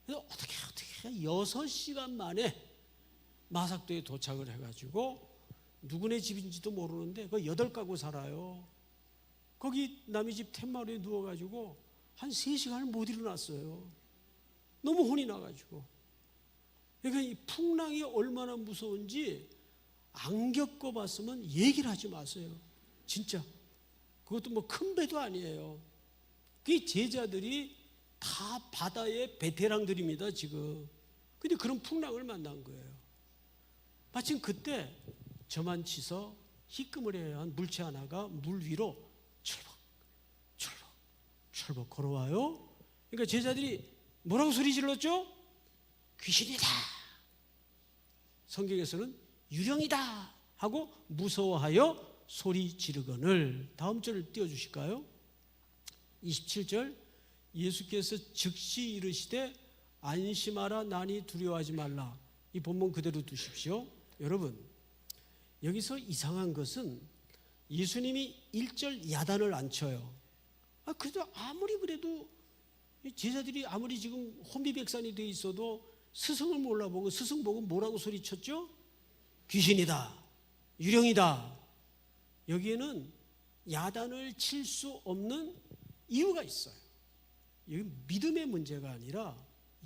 그래서 어떻게 6시간 만에 마삭도에 도착을 해가지고 누구네 집인지도 모르는데 그 8가구 살아요. 거기 남의 집 텐마루에 누워가지고 한 3시간을 못 일어났어요. 너무 혼이 나가지고. 그러니까 이 풍랑이 얼마나 무서운지 안 겪어봤으면 얘기를 하지 마세요. 진짜. 그것도 뭐 큰 배도 아니에요. 그 제자들이 다 바다의 베테랑들입니다 지금. 근데 그런 풍랑을 만난 거예요. 마침 그때 저만치서 희끄무레한 물체 하나가 물 위로 철벅 걸어와요. 그러니까 제자들이 뭐라고 소리 질렀죠? 귀신이다. 성경에서는 유령이다 하고 무서워하여 소리 지르거늘. 다음 절을 띄워주실까요? 27절. 예수께서 즉시 이르시되 안심하라 나니 두려워하지 말라. 이 본문 그대로 두십시오. 여러분 여기서 이상한 것은 예수님이 1절 야단을 안 쳐요. 그래도 아무리 그래도 제자들이 아무리 지금 혼비백산이 돼 있어도 스승을 몰라보고 스승 보고 뭐라고 소리쳤죠? 귀신이다, 유령이다. 여기에는 야단을 칠 수 없는 이유가 있어요. 여기 믿음의 문제가 아니라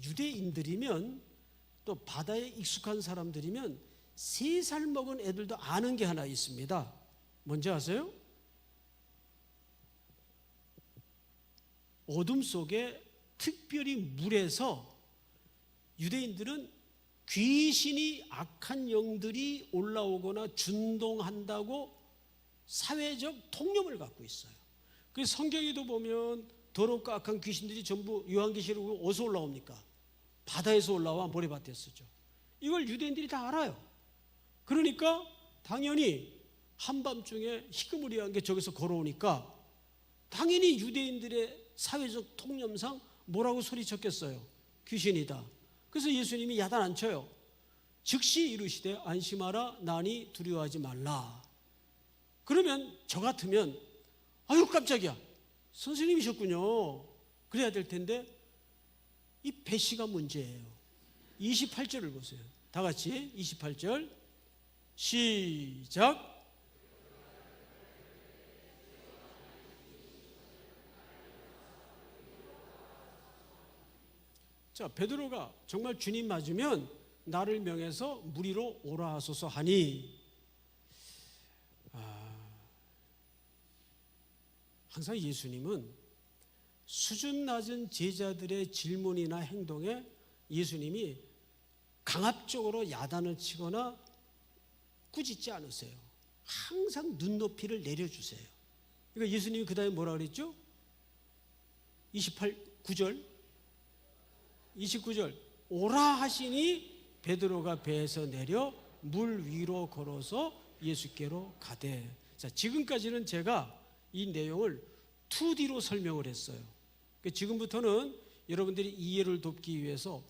유대인들이면 또 바다에 익숙한 사람들이면 3살 먹은 애들도 아는 게 하나 있습니다. 뭔지 아세요? 어둠 속에 특별히 물에서 유대인들은 귀신이 악한 영들이 올라오거나 준동한다고 사회적 통념을 갖고 있어요. 그래서 성경에도 보면 더럽고 악한 귀신들이 전부 요한계시록으로 어디서 올라옵니까? 바다에서 올라와 모래밭에서죠. 이걸 유대인들이 다 알아요. 그러니까 당연히 한밤중에 희끄무리한 게 저기서 걸어오니까 당연히 유대인들의 사회적 통념상 뭐라고 소리쳤겠어요? 귀신이다. 그래서 예수님이 야단 안 쳐요. 즉시 이르시되 안심하라 나니 두려워하지 말라. 그러면 저 같으면 아유 깜짝이야 선생님이셨군요 그래야 될 텐데 이 배씨가 문제예요. 28절을 보세요. 다 같이 28절 시작. 자, 베드로가 정말 주님 맞으면 나를 명해서 물 위로 오라 하소서 하니 항상 예수님은 수준 낮은 제자들의 질문이나 행동에 예수님이 강압적으로 야단을 치거나 꾸짖지 않으세요. 항상 눈높이를 내려주세요. 그러니까 예수님이 그 다음에 뭐라 그랬죠? 29절 오라 하시니 베드로가 배에서 내려 물 위로 걸어서 예수께로 가되. 자, 지금까지는 제가 이 내용을 2D로 설명을 했어요. 그러니까 지금부터는 여러분들이 이해를 돕기 위해서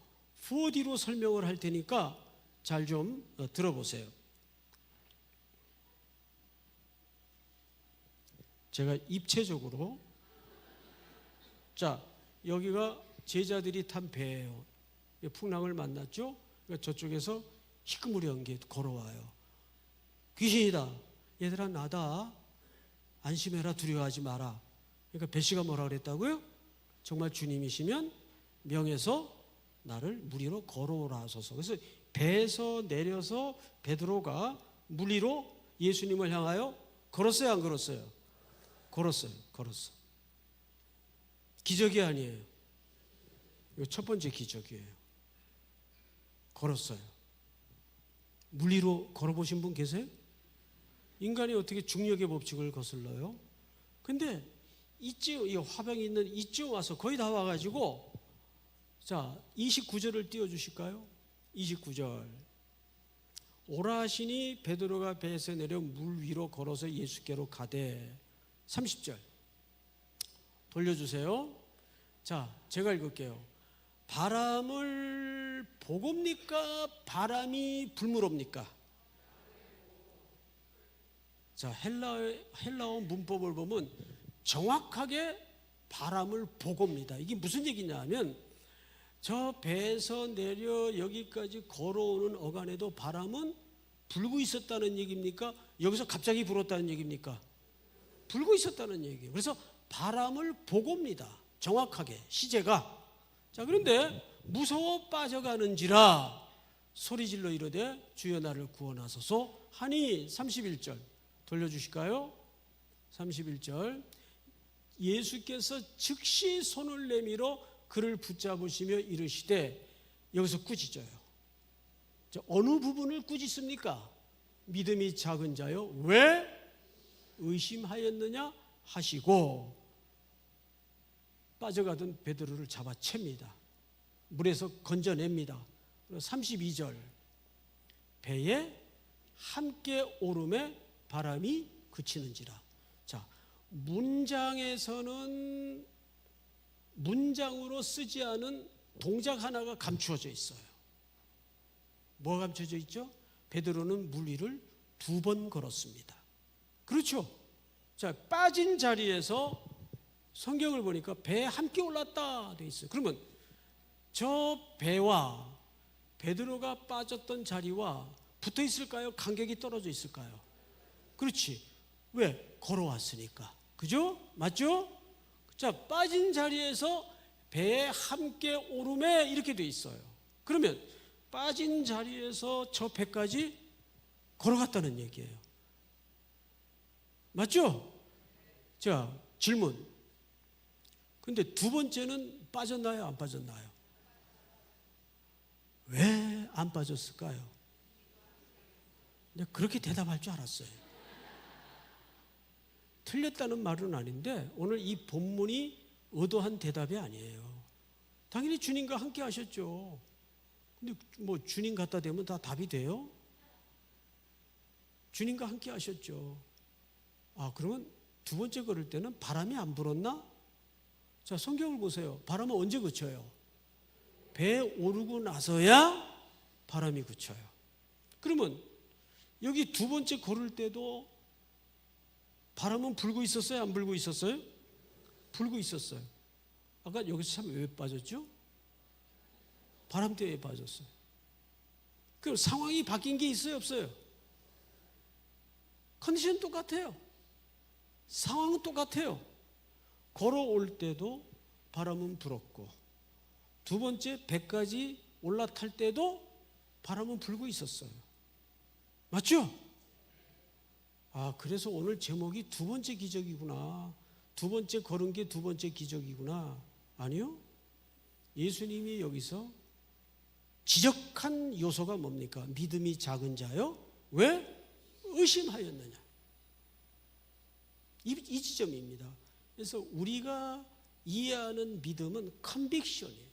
4D로 설명을 할 테니까 잘 좀 들어보세요. 제가 입체적으로 자 여기가 제자들이 탄 배예요. 풍랑을 만났죠. 그러니까 저쪽에서 희끄무리한 게 걸어와요. 귀신이다. 얘들아 나다. 안심해라. 두려워하지 마라. 그러니까 배씨가 뭐라 그랬다고요? 정말 주님이시면 명에서 나를 물 위로 걸어오라 하소서. 그래서 배에서 내려서 베드로가 물 위로 예수님을 향하여 걸었어요, 안 걸었어요? 걸었어요. 기적이 아니에요. 이거 첫 번째 기적이에요. 걸었어요. 물 위로 걸어보신 분 계세요? 인간이 어떻게 중력의 법칙을 거슬러요? 근데 이쯤, 이 화병이 있는 이쯤 와서 거의 다 와가지고, 자, 29절을 띄워주실까요? 29절. 오라 하시니 베드로가 배에서 내려 물 위로 걸어서 예수께로 가되. 30절 돌려주세요. 자, 제가 읽을게요. 바람을 보고입니까? 바람이 불물옵니까? 자, 헬라어 문법을 보면 정확하게 바람을 보고입니다. 이게 무슨 얘기냐 하면 저 배에서 내려 여기까지 걸어오는 어간에도 바람은 불고 있었다는 얘기입니까? 여기서 갑자기 불었다는 얘기입니까? 불고 있었다는 얘기예요. 그래서 바람을 보고입니다. 정확하게 시제가. 자, 그런데 무서워 빠져가는지라 소리질러 이르되 주여 나를 구원하소서 하니. 31절 돌려주실까요? 31절. 예수께서 즉시 손을 내밀어 그를 붙잡으시며 이르시되. 여기서 꾸짖어요. 어느 부분을 꾸짖습니까? 믿음이 작은 자여 왜 의심하였느냐 하시고 빠져가던 베드로를 잡아챕니다. 물에서 건져냅니다. 32절. 배에 함께 오름에 바람이 그치는지라. 자, 문장에서는 문장으로 쓰지 않은 동작 하나가 감추어져 있어요. 뭐가 감춰져 있죠? 베드로는 물 위를 2번 걸었습니다. 그렇죠? 자, 빠진 자리에서 성경을 보니까 배에 함께 올랐다 돼 있어요. 그러면 저 배와 베드로가 빠졌던 자리와 붙어 있을까요? 간격이 떨어져 있을까요? 그렇지. 왜? 걸어왔으니까. 그죠? 맞죠? 자, 빠진 자리에서 배에 함께 오름에 이렇게 돼 있어요. 그러면 빠진 자리에서 저 배까지 걸어갔다는 얘기예요. 맞죠? 자, 질문. 근데 두 번째는 빠졌나요? 안 빠졌나요? 왜 안 빠졌을까요? 근데 그렇게 대답할 줄 알았어요. 틀렸다는 말은 아닌데 오늘 이 본문이 의도한 대답이 아니에요. 당연히 주님과 함께 하셨죠. 근데 뭐 주님 갖다 대면 다 답이 돼요? 주님과 함께 하셨죠. 아, 그러면 두 번째 걸을 때는 바람이 안 불었나? 자, 성경을 보세요. 바람은 언제 그쳐요? 배에 오르고 나서야 바람이 그쳐요. 그러면 여기 두 번째 걸을 때도 바람은 불고 있었어요? 안 불고 있었어요? 불고 있었어요. 아까 여기서 참 왜 빠졌죠? 바람 때문에 빠졌어요. 그럼 상황이 바뀐 게 있어요? 없어요? 컨디션 똑같아요. 상황은 똑같아요. 걸어올 때도 바람은 불었고 두 번째 배까지 올라탈 때도 바람은 불고 있었어요. 맞죠? 아, 그래서 오늘 제목이 두 번째 기적이구나. 두 번째 걸은 게 두 번째 기적이구나. 아니요. 예수님이 여기서 지적한 요소가 뭡니까? 믿음이 작은 자요? 왜? 의심하였느냐. 이 지점입니다. 그래서 우리가 이해하는 믿음은 컨빅션이에요.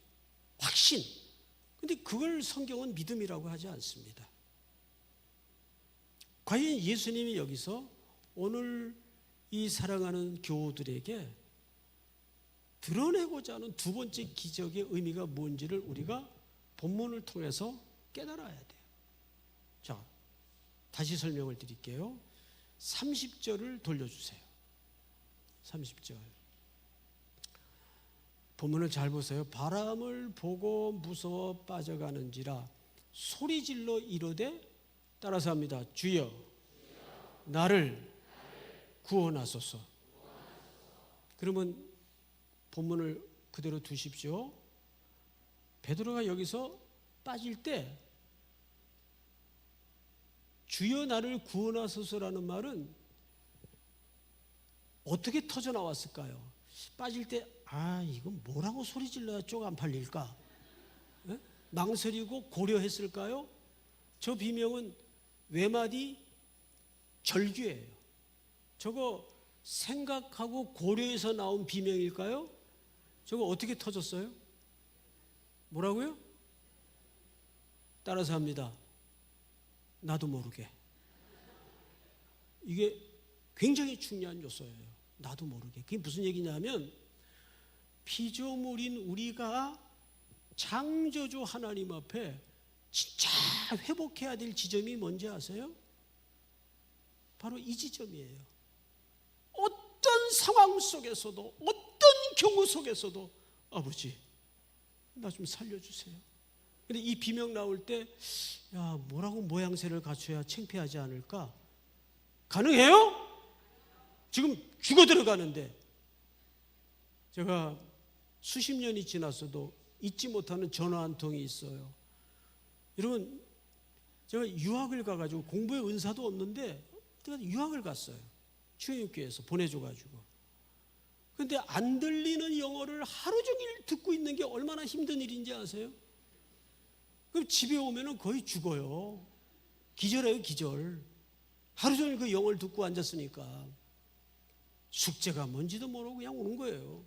확신. 근데 그걸 성경은 믿음이라고 하지 않습니다. 과연 예수님이 여기서 오늘 이 사랑하는 교우들에게 드러내고자 하는 두 번째 기적의 의미가 뭔지를 우리가 본문을 통해서 깨달아야 돼요. 자, 다시 설명을 드릴게요. 30절을 돌려주세요. 30절. 본문을 잘 보세요. 바람을 보고 무서워 빠져가는지라 소리질러 이르되, 따라서 합니다. 주여 나를 구원하소서. 그러면 본문을 그대로 두십시오. 베드로가 여기서 빠질 때 주여 나를 구원하소서라는 말은 어떻게 터져 나왔을까요? 빠질 때 이건 뭐라고 소리 질러야 쪽 안 팔릴까? 에? 망설이고 고려했을까요? 저 비명은 외마디 절규예요. 저거 생각하고 고려해서 나온 비명일까요? 저거 어떻게 터졌어요? 뭐라고요? 따라서 합니다. 나도 모르게. 이게 굉장히 중요한 요소예요. 나도 모르게. 그게 무슨 얘기냐면 피조물인 우리가 창조주 하나님 앞에 진짜 회복해야 될 지점이 뭔지 아세요? 바로 이 지점이에요. 어떤 상황 속에서도, 어떤 경우 속에서도 아버지 나 좀 살려주세요. 근데 이 비명 나올 때 뭐라고 모양새를 갖춰야 창피하지 않을까? 가능해요? 지금 죽어 들어가는데. 제가 수십 년이 지났어도 잊지 못하는 전화 한 통이 있어요. 여러분, 제가 유학을 가가지고 공부에 은사도 없는데 제가 유학을 갔어요. 추행교회에서 보내줘가지고. 근데 안 들리는 영어를 하루 종일 듣고 있는 게 얼마나 힘든 일인지 아세요? 그럼 집에 오면은 거의 죽어요. 기절해요, 기절. 하루 종일 그 영어를 듣고 앉았으니까. 숙제가 뭔지도 모르고 그냥 오는 거예요.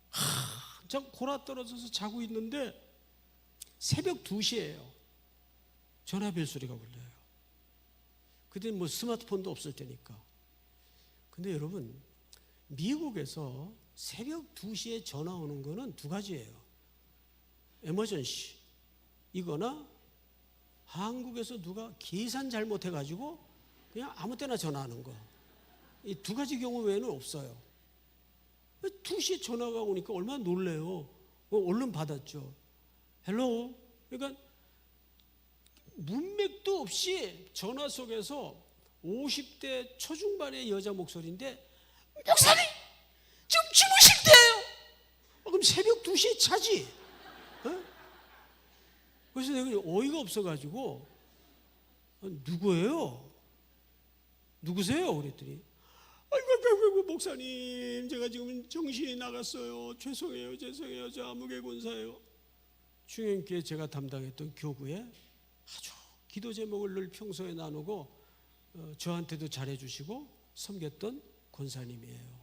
한참 골아 떨어져서 자고 있는데 새벽 2시예요. 전화벨 소리가 울려요. 그때 뭐 스마트폰도 없을 때니까. 근데 여러분, 미국에서 새벽 2시에 전화 오는 거는 두 가지예요. 에머전시 이거나 한국에서 누가 계산 잘못해가지고 그냥 아무 때나 전화하는 거. 이 두 가지 경우 외에는 없어요. 2시에 전화가 오니까 얼마나 놀래요. 얼른 받았죠. 헬로. 그러니까 문맥도 없이 전화 속에서 50대 초중반의 여자 목소리인데, 목사님 지금 주무실 때예요. 그럼 새벽 2시에 자지. 그래서 내가 어이가 없어가지고 누구예요? 누구세요? 그랬더니 아이고 목사님 제가 지금 정신이 나갔어요. 죄송해요 저 아무개 군사예요. 충행교회 제가 담당했던 교구에 아주 기도 제목을 늘 평소에 나누고 저한테도 잘해주시고 섬겼던 권사님이에요.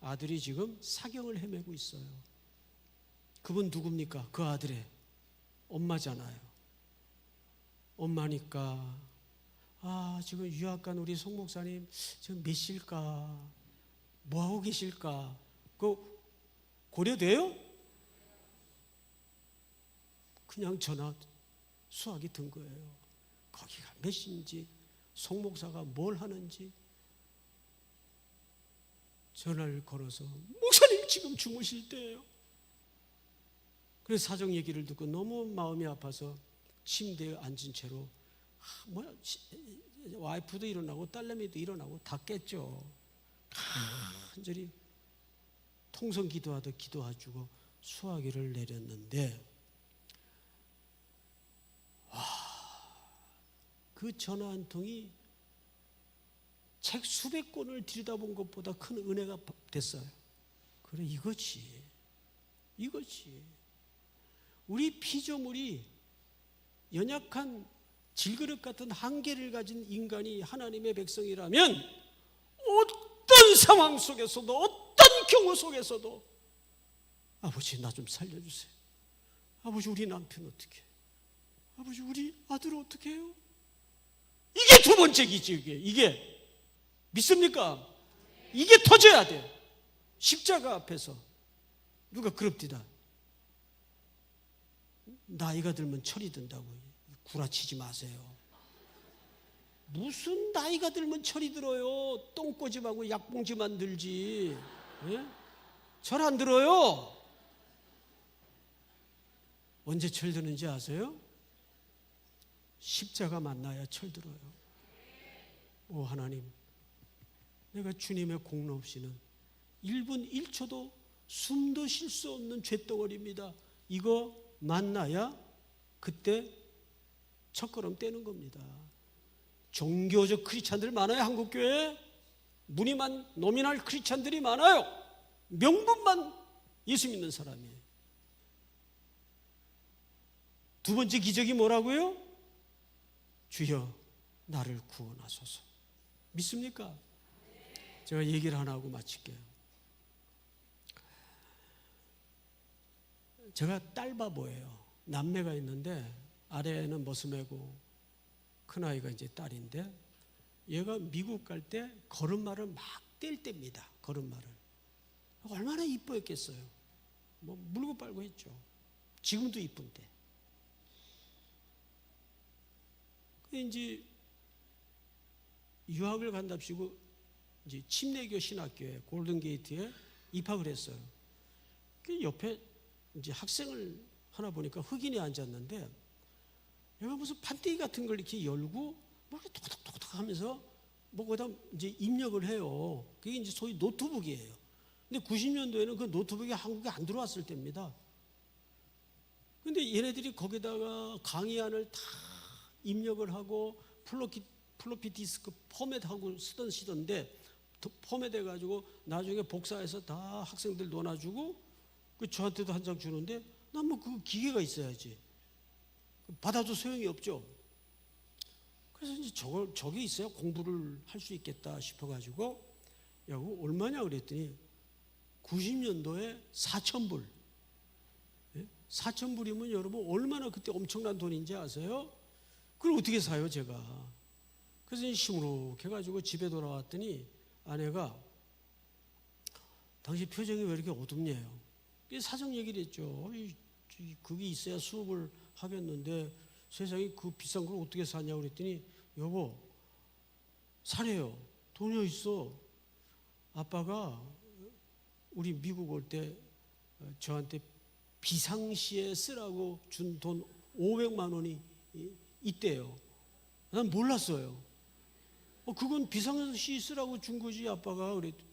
아들이 지금 사경을 헤매고 있어요. 그분 누굽니까? 그 아들의 엄마잖아요. 엄마니까 지금 유학 간 우리 송 목사님 지금 몇 시일까? 뭐하고 계실까? 그거 고려돼요? 그냥 전화 수학이 든 거예요. 거기가 몇 시인지, 송 목사가 뭘 하는지. 전화를 걸어서 목사님 지금 주무실 때예요. 그래서 사정 얘기를 듣고 너무 마음이 아파서 침대에 앉은 채로 와이프도 일어나고 딸내미도 일어나고 다 깼죠. 간절히 통성 기도하듯 기도해주고 수화기를 내렸는데 그 전화 한 통이 책 수백 권을 들여다본 것보다 큰 은혜가 됐어요. 그래 이거지. 우리 피조물이 연약한 질그릇 같은 한계를 가진 인간이 하나님의 백성이라면 어떤 상황 속에서도 어떤 경우 속에서도 아버지 나 좀 살려주세요. 아버지 우리 남편 어떻게 해요? 아버지 우리 아들 어떻게 해요? 이게 두 번째 기지. 이게 믿습니까? 이게 터져야 돼. 십자가 앞에서 누가 그럽디다. 나이가 들면 철이 든다고 구라치지 마세요. 무슨 나이가 들면 철이 들어요. 똥꼬집하고 약봉지 만들지. 예? 철 안 들어요. 언제 철 드는지 아세요? 십자가 만나야 철 들어요. 오 하나님, 내가 주님의 공로 없이는 1분 1초도 숨도 쉴 수 없는 쇳덩어리입니다. 이거 만나야 그때 첫걸음 떼는 겁니다. 종교적 크리스찬들 많아요. 한국교회에 무늬만 노미널 크리스찬들이 많아요. 명분만 예수 믿는 사람이에요. 두 번째 기적이 뭐라고요? 주여 나를 구원하소서. 믿습니까? 제가 얘기를 하나 하고 마칠게요. 제가 딸바보예요. 남매가 있는데 아래는 머스매고 큰아이가 이제 딸인데, 얘가 미국 갈 때 걸음마를 막 뗄 때입니다. 걸음마를. 얼마나 이뻐했겠어요. 뭐 물고 빨고 했죠. 지금도 이쁜데. 이제 유학을 간답시고 이제 침례교 신학교에 골든게이트에 입학을 했어요. 그 옆에 이제 학생을 하나 보니까 흑인이 앉았는데, 얘가 무슨 판때기 같은 걸 이렇게 열고 뭐 이렇게 톡톡톡톡 하면서 뭐 거기다 이제 입력을 해요. 그게 이제 소위 노트북이에요. 근데 90년도에는 그 노트북이 한국에 안 들어왔을 때입니다. 근데 얘네들이 거기다가 강의안을 다 입력을 하고 플로피 디스크 포맷하고 쓰던데, 포맷해가지고 나중에 복사해서 다 학생들 넣어놔주고, 그 저한테도 한 장 주는데, 난 뭐 그 기계가 있어야지. 받아도 소용이 없죠. 그래서 이제 저게 있어야 공부를 할 수 있겠다 싶어가지고, 야, 그거 얼마냐 그랬더니 90년도에 4,000불. 4,000불이면 여러분 얼마나 그때 엄청난 돈인지 아세요? 그걸 어떻게 사요, 제가? 그래서 시무룩해가지고 집에 돌아왔더니 아내가, 당신 표정이 왜 이렇게 어둡냐요? 사정 얘기를 했죠. 그게 있어야 수업을 하겠는데 세상에 그 비싼 걸 어떻게 사냐고 그랬더니, 여보, 사래요. 돈이 어딨어? 아빠가 우리 미국 올 때 저한테 비상시에 쓰라고 준 돈 500만 원이 있대요. 난 몰랐어요. 그건 비상시 쓰라고 준 거지 아빠가. 그랬더니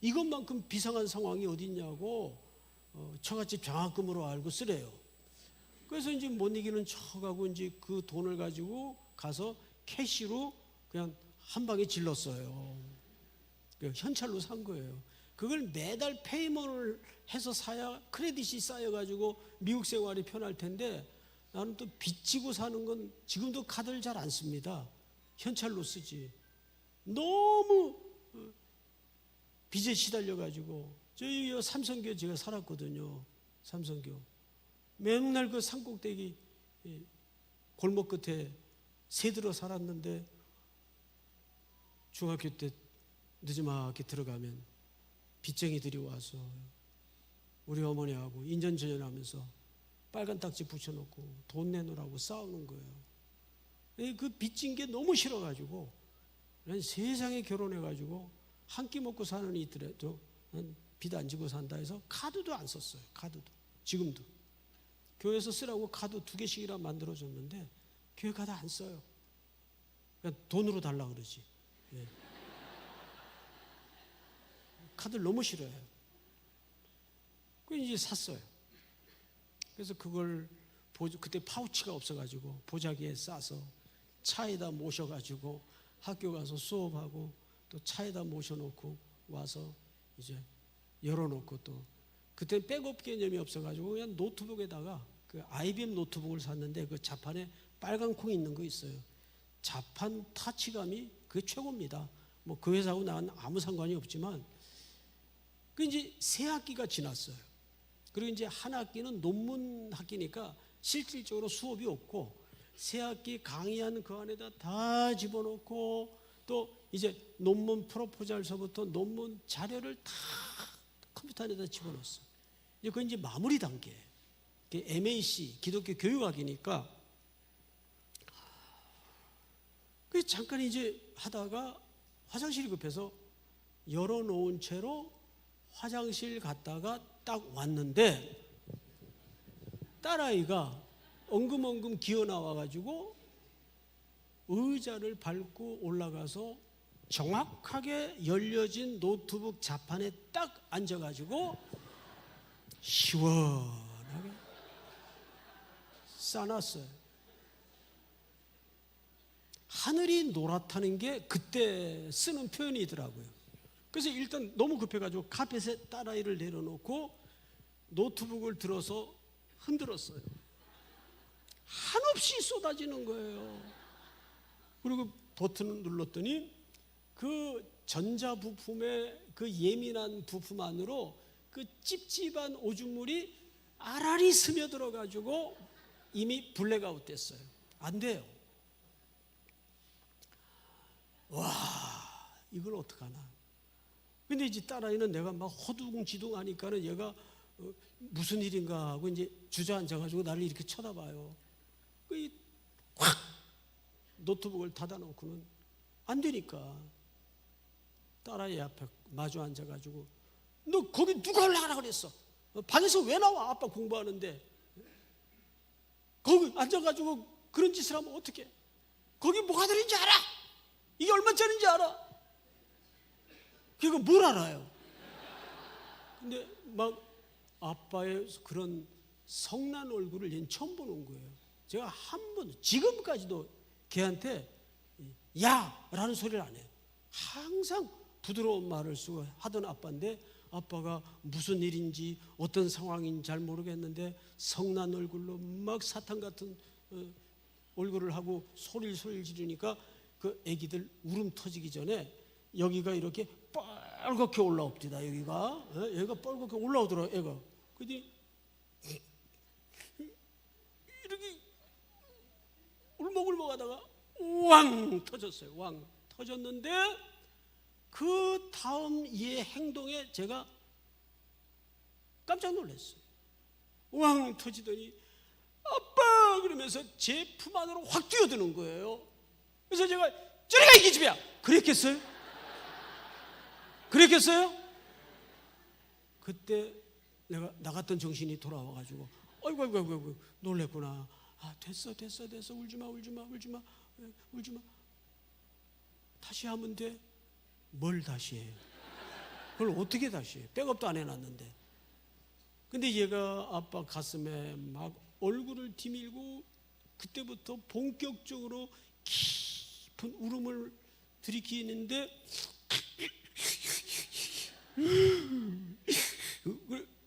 이것만큼 비상한 상황이 어딨냐고 처갓집 장학금으로 알고 쓰래요. 그래서 이제 못 이기는 척하고 이제 그 돈을 가지고 가서 캐시로 그냥 한 방에 질렀어요. 현찰로 산 거예요. 그걸 매달 페이먼을 해서 사야 크레딧이 쌓여가지고 미국 생활이 편할 텐데, 나는 또 빚지고 사는 건 지금도 카드를 잘 안 씁니다. 현찰로 쓰지. 너무 빚에 시달려가지고, 저희 삼성교 제가 살았거든요. 삼성교. 맨날 그 산꼭대기 골목 끝에 새들어 살았는데, 중학교 때 늦지막히 들어가면 빚쟁이들이 와서 우리 어머니하고 인전전연하면서 빨간 딱지 붙여놓고 돈 내놓으라고 싸우는 거예요. 그 빚진 게 너무 싫어가지고 난 세상에 결혼해가지고 한 끼 먹고 사는 이들에도 빚 안 지고 산다 해서 카드도 안 썼어요. 카드도. 지금도 교회에서 쓰라고 카드 2개씩이나 만들어줬는데 교회 카드 안 써요. 그냥 돈으로 달라 그러지. 예. 카드를 너무 싫어해요. 그래서 이제 샀어요. 그래서 그걸 그때 파우치가 없어가지고 보자기에 싸서 차에다 모셔가지고 학교 가서 수업하고, 또 차에다 모셔놓고 와서 이제 열어놓고, 또 그때 백업 개념이 없어가지고 그냥 노트북에다가 그 IBM 노트북을 샀는데, 그 자판에 빨간 콩이 있는 거 있어요. 자판 타치감이 그게 최고입니다. 뭐 그 회사하고 나는 아무 상관이 없지만, 그 이제 새 학기가 지났어요. 그리고 이제 한 학기는 논문 학기니까 실질적으로 수업이 없고, 새 학기 강의한 그 안에다 다 집어넣고, 또 이제 논문 프로포잘서부터 논문 자료를 다 컴퓨터 안에다 집어넣었어요. 이제 그건 이제 마무리 단계. MAC 기독교 교육학이니까. 그 잠깐 이제 하다가 화장실이 급해서 열어놓은 채로 화장실 갔다가 딱 왔는데 딸아이가 엉금엉금 기어 나와가지고 의자를 밟고 올라가서 정확하게 열려진 노트북 자판에 딱 앉아가지고 시원하게 싸놨어요. 하늘이 노랗다는 게 그때 쓰는 표현이더라고요. 그래서 일단 너무 급해가지고 카펫에 딸아이를 내려놓고 노트북을 들어서 흔들었어요. 한없이 쏟아지는 거예요. 그리고 버튼을 눌렀더니 그 전자부품의 그 예민한 부품 안으로 그 찝찝한 오줌물이 아라리 스며들어가지고 이미 블랙아웃 됐어요. 안 돼요. 와, 이걸 어떡하나. 근데 이제 딸아이는 내가 막 허둥지둥 하니까는 얘가 무슨 일인가 하고 이제 주저앉아가지고 나를 이렇게 쳐다봐요. 확 노트북을 닫아놓고는 안 되니까 딸아이 앞에 마주 앉아가지고 너 거기 누가 올라가라 그랬어? 방에서 왜 나와? 아빠 공부하는데. 거기 앉아가지고 그런 짓을 하면 어떡해? 거기 뭐가 들인지 알아? 이게 얼마짜리인지 알아? 그거 뭘 알아요? 근데 막 아빠의 그런 성난 얼굴을 얘는 처음 보는 거예요. 제가 한 번, 지금까지도 걔한테 야! 라는 소리를 안 해요. 항상 부드러운 말을 쓰고 하던 아빠인데 아빠가 무슨 일인지 어떤 상황인지 잘 모르겠는데 성난 얼굴로 막 사탄 같은 얼굴을 하고 소리를 지르니까 그 애기들 울음 터지기 전에 여기가 이렇게 뻘겋게 올라옵니다. 여기가 뻘겋게 올라오더라고요. 애가. 그랬더니 이렇게 울먹울먹 하다가 왕 터졌어요. 왕 터졌는데 그 다음 얘 행동에 제가 깜짝 놀랐어요. 왕 터지더니 아빠 그러면서 제 품 안으로 확 뛰어드는 거예요. 그래서 제가 저리가 이 기집애야. 그랬겠어요? 그때 내가 나갔던 정신이 돌아와가지고 아이고 놀랬구나. 아 됐어 울지마 다시 하면 돼. 뭘 다시 해? 그걸 어떻게 다시 해? 백업도 안 해놨는데. 근데 얘가 아빠 가슴에 막 얼굴을 디밀고 그때부터 본격적으로 깊은 울음을 들이키는데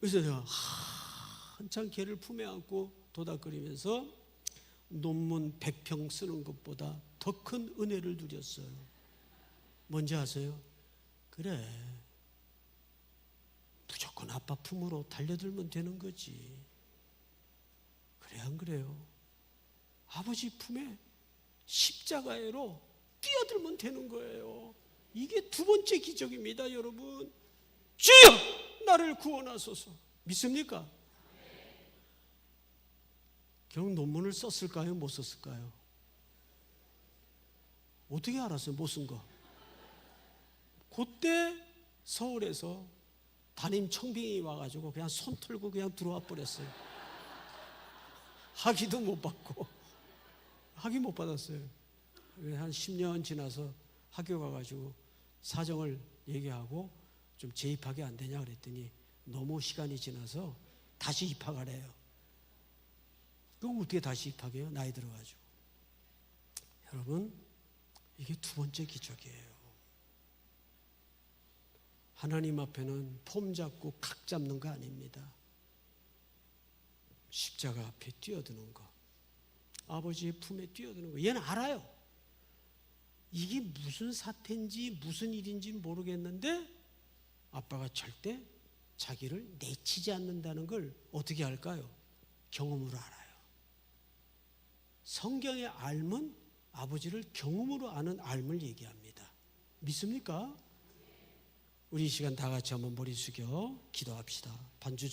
그래서 내가 한참 걔를 품에 안고 도닥거리면서 논문 100편 쓰는 것보다 더 큰 은혜를 누렸어요. 뭔지 아세요? 그래, 무조건 아빠 품으로 달려들면 되는 거지. 그래 안 그래요? 아버지 품에 십자가로 뛰어들면 되는 거예요. 이게 두 번째 기적입니다. 여러분, 주여 나를 구원하소서. 믿습니까? 결국 논문을 썼을까요? 못 썼을까요? 어떻게 알았어요? 못 쓴 거. 그때 서울에서 담임 청빙이 와가지고 그냥 손 털고 그냥 들어와 버렸어요. 학위도 못 받고. 학위 못 받았어요. 한 10년 지나서 학교 가가지고 사정을 얘기하고 좀 재입학이 안 되냐 그랬더니 너무 시간이 지나서 다시 입학하래요. 그럼 어떻게 다시 입학해요? 나이 들어가지고. 여러분, 이게 두 번째 기적이에요. 하나님 앞에는 폼 잡고 각 잡는 거 아닙니다. 십자가 앞에 뛰어드는 거, 아버지의 품에 뛰어드는 거. 얘는 알아요. 이게 무슨 사태인지 무슨 일인지 모르겠는데 아빠가 절대 자기를 내치지 않는다는 걸 어떻게 알까요? 경험으로 알아요. 성경의 알면 아버지를 경험으로 아는 알을 얘기합니다. 믿습니까? 우리 이 시간 다 같이 한번 머리 숙여 기도합시다. 반주